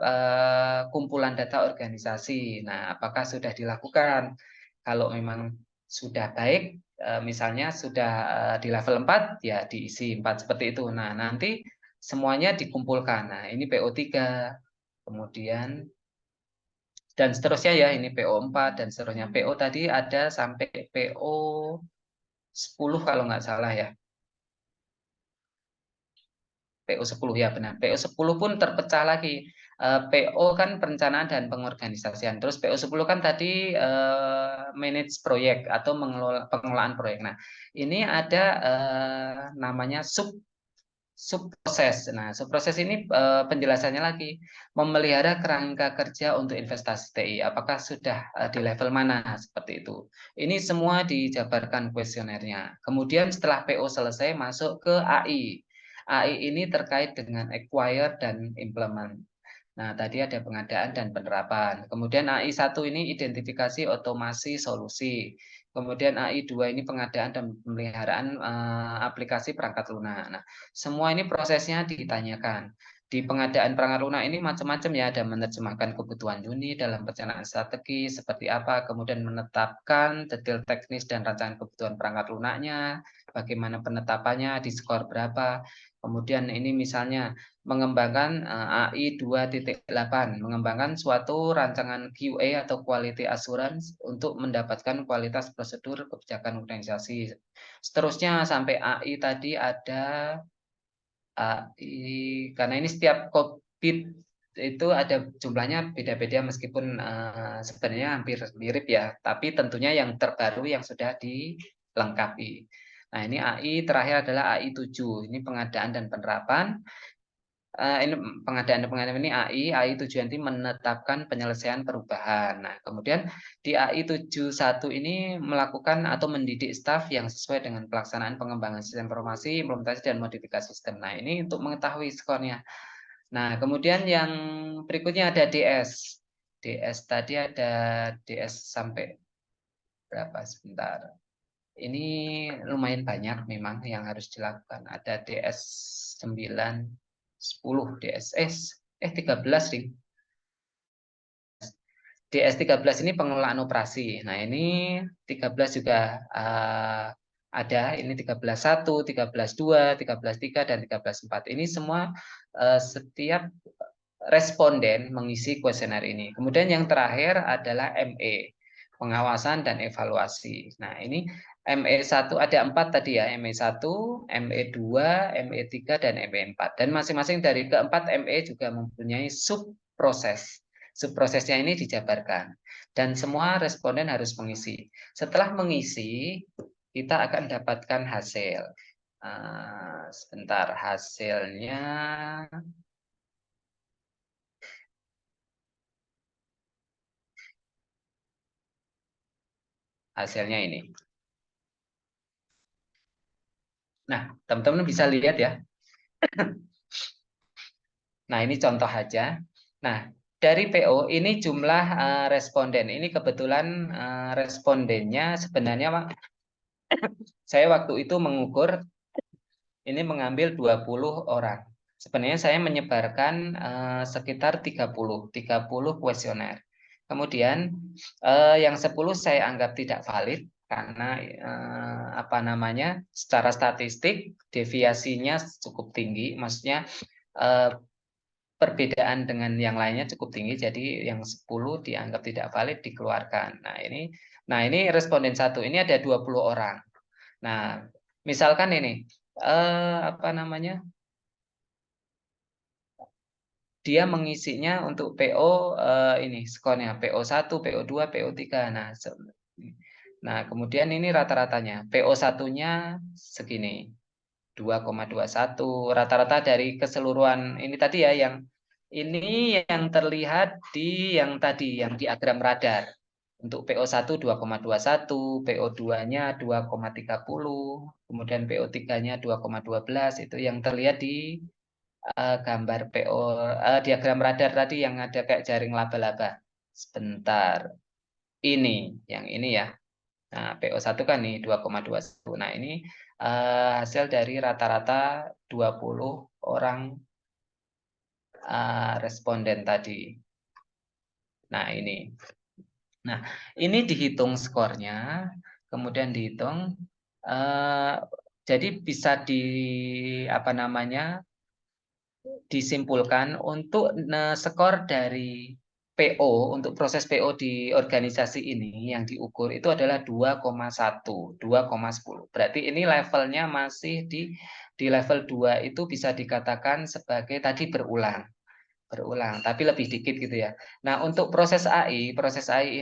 kumpulan data organisasi. Nah, apakah sudah dilakukan? Kalau memang sudah baik, misalnya sudah di level 4, ya diisi 4 seperti itu. Nah, nanti semuanya dikumpulkan. Nah, ini PO3, kemudian dan seterusnya ya, ini PO4 dan seterusnya. PO tadi ada sampai PO10 kalau nggak salah ya. PO10 ya benar. PO10 pun terpecah lagi. PO kan perencanaan dan pengorganisasian. Terus PO10 kan tadi manage proyek atau pengelolaan proyek. Nah, ini ada namanya subproses. Nah, subproses ini penjelasannya lagi memelihara kerangka kerja untuk investasi TI. Apakah sudah di level mana seperti itu? Ini semua dijabarkan kuesionernya. Kemudian setelah PO selesai masuk ke AI. AI ini terkait dengan acquire dan implement. Nah, tadi ada pengadaan dan penerapan. Kemudian AI 1 ini identifikasi otomasi solusi. Kemudian AI 2 ini pengadaan dan pemeliharaan aplikasi perangkat lunak. Nah, semua ini prosesnya ditanyakan. Di pengadaan perangkat lunak ini macam-macam ya, ada menerjemahkan kebutuhan unit dalam perencanaan strategi seperti apa, kemudian menetapkan detail teknis dan rancangan kebutuhan perangkat lunaknya, bagaimana penetapannya, di skor berapa. Kemudian ini misalnya mengembangkan AI 2.8, mengembangkan suatu rancangan QA atau Quality Assurance untuk mendapatkan kualitas prosedur kebijakan organisasi. Seterusnya sampai AI tadi ada AI, karena ini setiap COVID itu ada jumlahnya beda-beda meskipun sebenarnya hampir mirip ya, tapi tentunya yang terbaru yang sudah dilengkapi. Nah, ini AI terakhir adalah AI 7, ini pengadaan dan penerapan. Ini pengadaan ini AI 7 nanti menetapkan penyelesaian perubahan. Nah, kemudian di AI 71 ini melakukan atau mendidik staf yang sesuai dengan pelaksanaan pengembangan sistem informasi, implementasi dan modifikasi sistem. Nah, ini untuk mengetahui skornya. Nah, kemudian yang berikutnya ada DS. DS tadi ada DS sampai berapa sebentar. Ini lumayan banyak memang yang harus dilakukan. Ada DS 9, 10, DSS, 13 nih. DS13 ini pengelolaan operasi. Nah, ini 13 juga ada, ini 13.1, 13.2, 13.3, dan 13.4. Ini semua setiap responden mengisi kuesioner ini. Kemudian yang terakhir adalah ME, pengawasan dan evaluasi. Nah, ini ME1 ada 4 tadi ya, ME1, ME2, ME3, dan ME4. Dan masing-masing dari keempat ME juga mempunyai subproses. Subprosesnya ini dijabarkan. Dan semua responden harus mengisi. Setelah mengisi, kita akan dapatkan hasil. Sebentar, hasilnya ini. Nah, teman-teman bisa lihat ya. Nah, ini contoh aja. Nah, dari PO ini jumlah responden. Ini kebetulan respondennya sebenarnya saya waktu itu mengukur ini mengambil 20 orang. Sebenarnya saya menyebarkan sekitar 30 kuesioner. Kemudian yang 10 saya anggap tidak valid karena apa namanya? Secara statistik deviasinya cukup tinggi, maksudnya eh, perbedaan dengan yang lainnya cukup tinggi, jadi yang 10 dianggap tidak valid dikeluarkan. Nah ini responden satu ini ada 20 orang. Nah, misalkan ini apa namanya? Dia mengisinya untuk PO ini skornya PO1, PO2, PO3. Nah, kemudian ini rata-ratanya. PO1-nya segini. 2,21 rata-rata dari keseluruhan ini tadi ya yang terlihat di yang tadi yang diagram radar. Untuk PO1 2,21, PO2-nya 2,30, kemudian PO3-nya 2,12 itu yang terlihat di gambar PO diagram radar tadi yang ada kayak jaring laba-laba. Sebentar. Ini yang ini ya. Nah, PO1 kan nih 2,21. Nah, ini hasil dari rata-rata 20 orang responden tadi. Nah, ini. Nah, ini dihitung skornya, kemudian dihitung jadi bisa di apa namanya? Disimpulkan untuk skor dari PO untuk proses PO di organisasi ini yang diukur itu adalah 2,1, 2,10. Berarti ini levelnya masih di level 2 itu bisa dikatakan sebagai tadi berulang, tapi lebih dikit gitu ya. Nah, untuk proses AI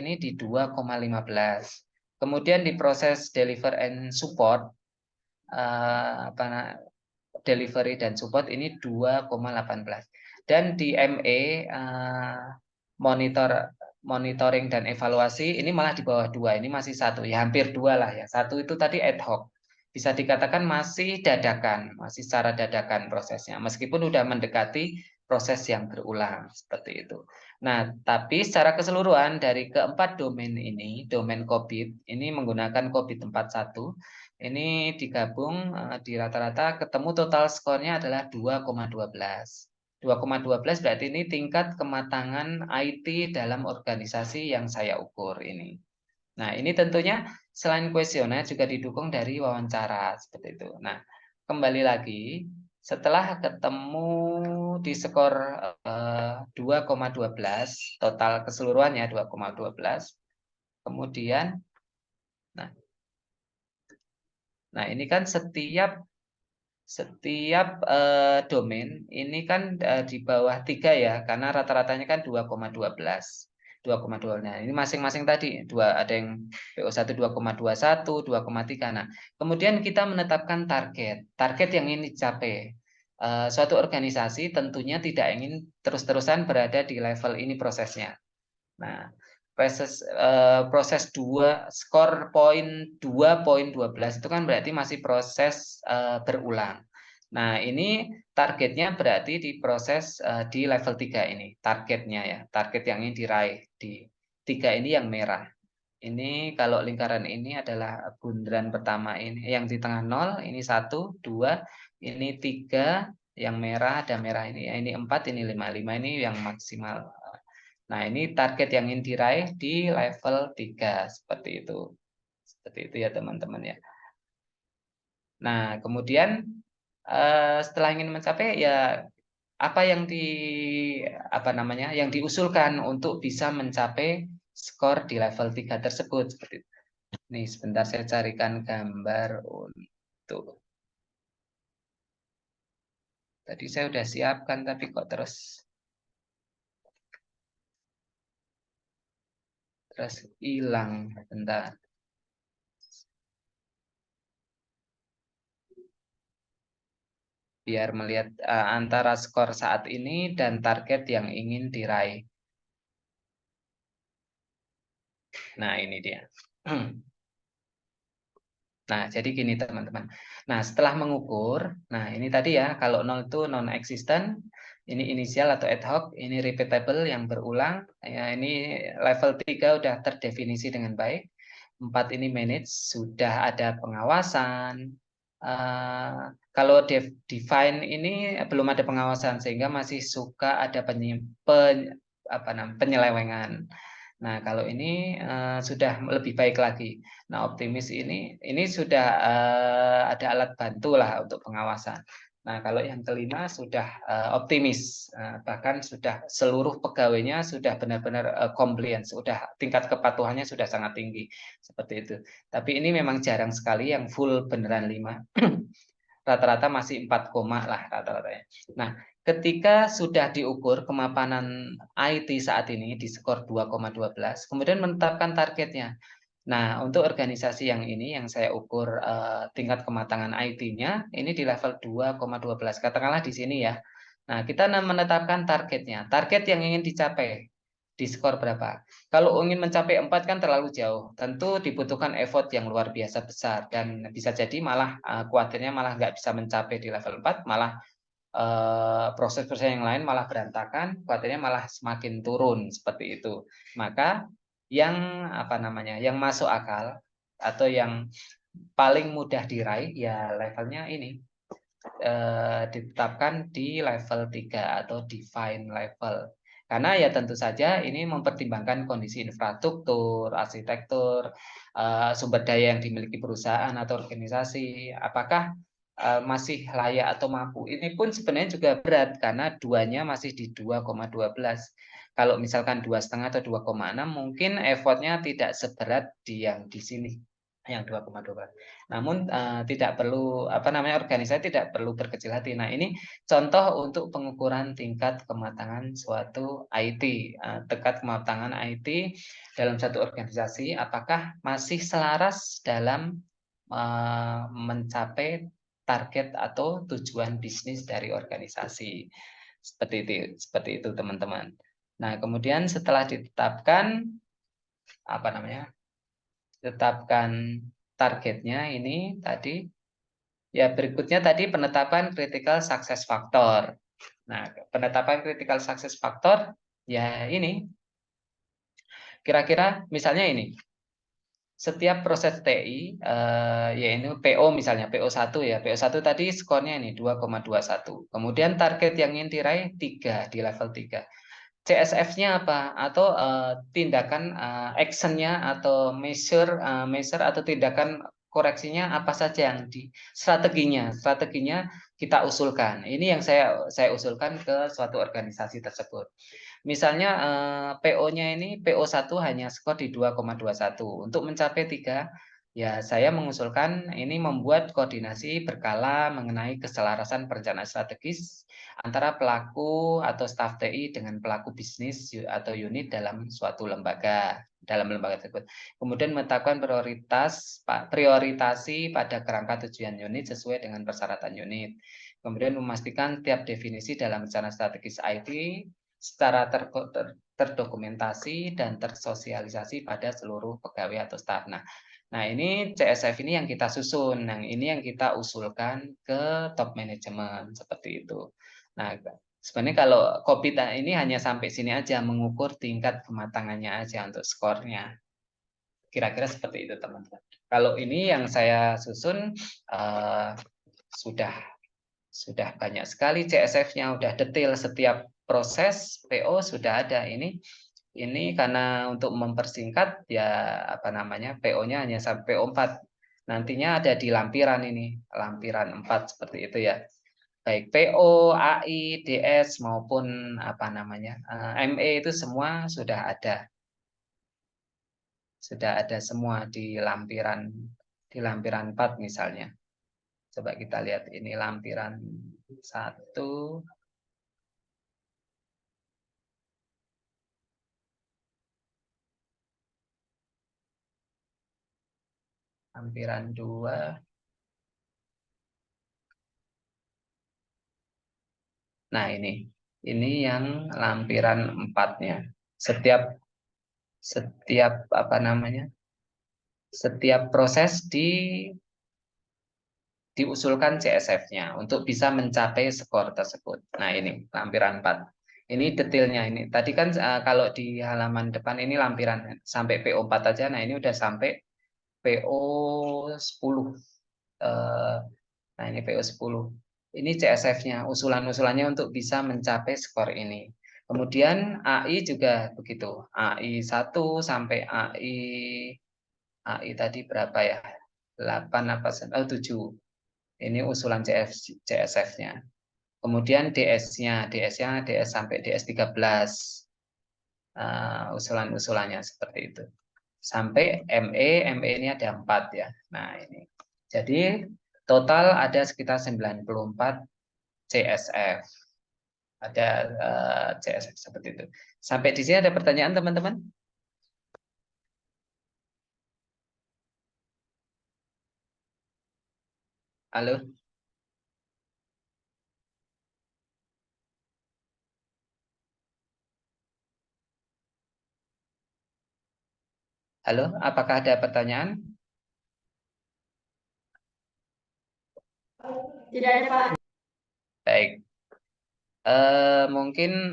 ini di 2,15. Kemudian di proses deliver and support apa delivery dan support ini 2,18. Dan di ME monitoring dan evaluasi ini malah di bawah 2. Ini masih satu, ya hampir 2 lah ya. Satu itu tadi ad hoc. Bisa dikatakan masih dadakan, masih secara dadakan prosesnya. Meskipun sudah mendekati proses yang berulang seperti itu. Nah, tapi secara keseluruhan dari keempat domain ini, domain COVID ini menggunakan COVID 41 ini digabung di rata-rata ketemu total skornya adalah 2,12. 2,12 berarti ini tingkat kematangan IT dalam organisasi yang saya ukur ini. Nah, ini tentunya selain kuesioner juga didukung dari wawancara seperti itu. Nah, kembali lagi setelah ketemu di skor 2,12 total keseluruhannya 2,12. Kemudian nah nah ini kan setiap domain ini kan di bawah 3 ya, karena rata-ratanya kan 2,12. 2,2. Nah, ini masing-masing tadi ada yang PO1 2,21, 2,3. Nah, kemudian kita menetapkan target yang ingin dicapai. Suatu organisasi tentunya tidak ingin terus-terusan berada di level ini prosesnya. Nah, proses 2 skor poin 2,12 itu kan berarti masih proses berulang. Nah, ini targetnya berarti di proses di level 3 ini, targetnya ya, target yang ingin diraih di 3 ini yang merah. Ini kalau lingkaran ini adalah bundaran pertama ini yang di tengah 0, ini 1, 2, ini 3, yang merah ada merah ini 4, ini 5. 5 ini yang maksimal. Nah, ini target yang ingin diraih di level 3 seperti itu. Seperti itu ya, teman-teman ya. Nah, kemudian setelah ingin mencapai ya apa yang apa namanya? Yang diusulkan untuk bisa mencapai skor di level 3 tersebut seperti itu. Nih, sebentar saya carikan gambar untuk tadi saya sudah siapkan tapi kok terus hilang. Bentar. Biar melihat antara skor saat ini dan target yang ingin diraih. Nah, ini dia. Nah, jadi gini teman-teman. Nah, setelah mengukur, nah ini tadi ya, kalau 0 itu non-existent, ini inisial atau ad hoc, ini repeatable yang berulang, ya ini level 3 udah terdefinisi dengan baik. 4 ini manage, sudah ada pengawasan. Kalau define ini belum ada pengawasan, sehingga masih suka ada penyelewengan. Nah, kalau ini sudah lebih baik lagi. Nah, optimis ini sudah ada alat bantu lah untuk pengawasan. Nah, kalau yang kelima sudah optimis, bahkan sudah seluruh pegawainya sudah benar-benar compliance, sudah tingkat kepatuhannya sudah sangat tinggi seperti itu. Tapi ini memang jarang sekali yang full beneran 5. Rata-rata masih 4 koma lah rata-ratanya. Nah, ketika sudah diukur kemapanan IT saat ini di skor 2,12, kemudian menetapkan targetnya. Nah, untuk organisasi yang ini yang saya ukur tingkat kematangan IT-nya ini di level 2,12. Katakanlah di sini ya. Nah, kita menetapkan targetnya. Target yang ingin dicapai di skor berapa? Kalau ingin mencapai 4 kan terlalu jauh. Tentu dibutuhkan effort yang luar biasa besar dan bisa jadi malah khawatirnya malah nggak bisa mencapai di level 4, malah proses-proses yang lain malah berantakan, khawatirnya malah semakin turun seperti itu. Maka yang apa namanya, yang masuk akal atau yang paling mudah diraih ya levelnya ini ditetapkan di level 3 atau define level. Karena ya tentu saja ini mempertimbangkan kondisi infrastruktur, arsitektur, sumber daya yang dimiliki perusahaan atau organisasi, apakah masih layak atau mampu. Ini pun sebenarnya juga berat karena duanya masih di 2,12. Kalau misalkan 2,5 atau 2,6 mungkin effortnya tidak seberat di yang di sini yang 2,2. Namun tidak perlu apa namanya organisasi tidak perlu berkecil hati. Nah, ini contoh untuk pengukuran tingkat kematangan suatu IT, tingkat kematangan IT dalam satu organisasi apakah masih selaras dalam mencapai target atau tujuan bisnis dari organisasi. Seperti itu teman-teman. Nah, kemudian setelah ditetapkan apa namanya? Tetapkan targetnya ini tadi. Ya, berikutnya tadi penetapan critical success factor. Nah, penetapan critical success factor ya ini kira-kira misalnya ini. Setiap proses TI yaitu PO misalnya PO1 ya. PO1 tadi skornya ini 2,21. Kemudian target yang ingin diraih 3 di level 3. CSF-nya apa? Atau tindakan action-nya atau measure atau tindakan koreksinya apa saja yang di strateginya kita usulkan. Ini yang saya usulkan ke suatu organisasi tersebut. Misalnya PO-nya ini PO1 hanya skor di 2,21. Untuk mencapai 3, ya saya mengusulkan ini membuat koordinasi berkala mengenai keselarasan perencanaan strategis antara pelaku atau staf TI dengan pelaku bisnis atau unit dalam suatu lembaga tersebut. Kemudian menetapkan prioritasi pada kerangka tujuan unit sesuai dengan persyaratan unit. Kemudian memastikan tiap definisi dalam rencana strategis IT secara terdokumentasi dan tersosialisasi pada seluruh pegawai atau staf. Nah, ini CSF ini yang kita susun, yang ini yang kita usulkan ke top manajemen seperti itu. Nah, sebenarnya kalau COVID ini hanya sampai sini aja, mengukur tingkat kematangannya aja untuk skornya. Kira-kira seperti itu teman-teman. Kalau ini yang saya susun sudah banyak sekali CSF-nya, udah detail setiap proses PO sudah ada. Ini karena untuk mempersingkat ya apa namanya PO-nya hanya sampai PO 4. Nantinya ada di lampiran ini, lampiran 4 seperti itu ya. Baik PO, AI, DS maupun apa namanya ME itu semua sudah ada. Sudah ada semua di lampiran 4 misalnya. Coba kita lihat ini lampiran 1. Lampiran 2. Nah, ini yang lampiran 4-nya. Setiap setiap apa namanya? Setiap proses di diusulkan CSF-nya untuk bisa mencapai skor tersebut. Nah, ini lampiran 4. Ini detailnya ini. Tadi kan kalau di halaman depan ini lampiran sampai PO4 aja. Nah, ini udah sampai PO10. Nah, ini PO10. Ini CSF-nya, usulan-usulannya untuk bisa mencapai skor ini. Kemudian AI juga begitu. AI 1 sampai AI tadi berapa ya? 8 apa 7. Ini usulan CSF-nya. Kemudian DS-nya, DS sampai DS13. Usulan-usulannya seperti itu. Sampai ME ini ada 4 ya. Nah, ini. Jadi total ada sekitar 94 CSF. Ada CSF seperti itu. Sampai di sini ada pertanyaan teman-teman? Halo? Halo, apakah ada pertanyaan? Tidak ada, Pak. Baik. Mungkin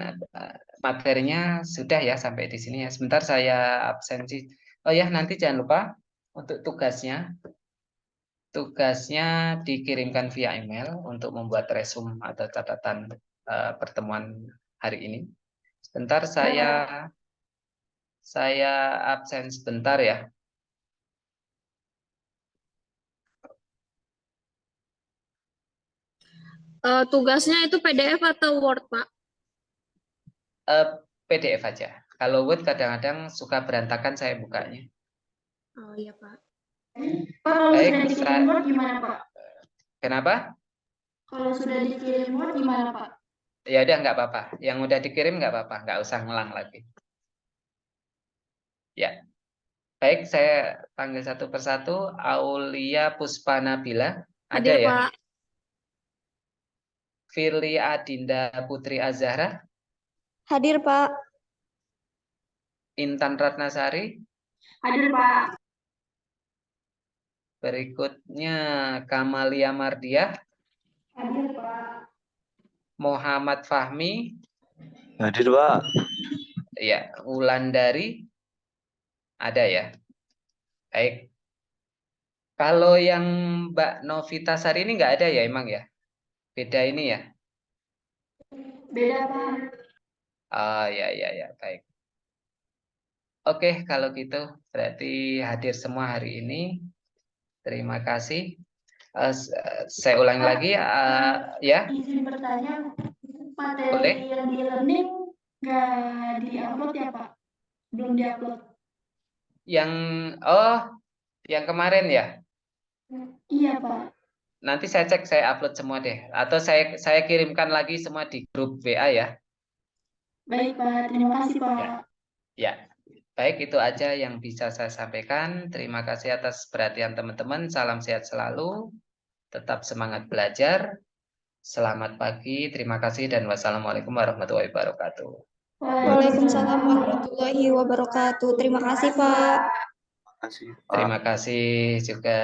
materinya sudah ya sampai di sini ya. Sebentar saya absensi. Oh ya, nanti jangan lupa untuk tugasnya. Tugasnya dikirimkan via email untuk membuat resume atau catatan pertemuan hari ini. Sebentar saya absen sebentar ya. Tugasnya itu PDF atau Word, Pak? PDF aja. Kalau Word kadang-kadang suka berantakan saya bukanya. Oh iya, Pak. Pak, kalau Baik, sudah dikirim Word gimana, Pak? Kenapa? Kalau sudah dikirim Word gimana, Pak? Ya udah nggak apa-apa. Yang udah dikirim nggak apa-apa, nggak usah ngulang lagi. Ya, baik saya panggil satu persatu. Aulia Puspanabila, ada Hadir, ya? Pak. Firly Adinda Putri Azahra, Hadir, Pak. Intan Ratnasari. Hadir, Pak. Berikutnya Kamalia Mardiah, Hadir, Pak. Muhammad Fahmi, Hadir, Pak. ya, Wulandari, ada ya. Baik. Kalau yang Mbak Novita Sari ini nggak ada ya emang ya? Beda ini ya? Beda, Pak. Ah ya ya ya, baik. Oke, kalau gitu berarti hadir semua hari ini. Terima kasih. Saya ulangi lagi, ya, Izin bertanya, materi boleh. yang di learning nggak di-upload ya, Pak? Belum di-upload. Yang yang kemarin ya. Iya, Pak. Nanti saya cek, saya upload semua deh. Atau saya kirimkan lagi semua di grup WA ya. Baik, Pak. Terima kasih, Pak. Ya. Ya. Baik, itu aja yang bisa saya sampaikan. Terima kasih atas perhatian teman-teman. Salam sehat selalu. Tetap semangat belajar. Selamat pagi. Terima kasih dan wassalamualaikum warahmatullahi wabarakatuh. Waalaikumsalam warahmatullahi wabarakatuh. Terima kasih, Pak. Terima kasih, Pak. Terima kasih juga.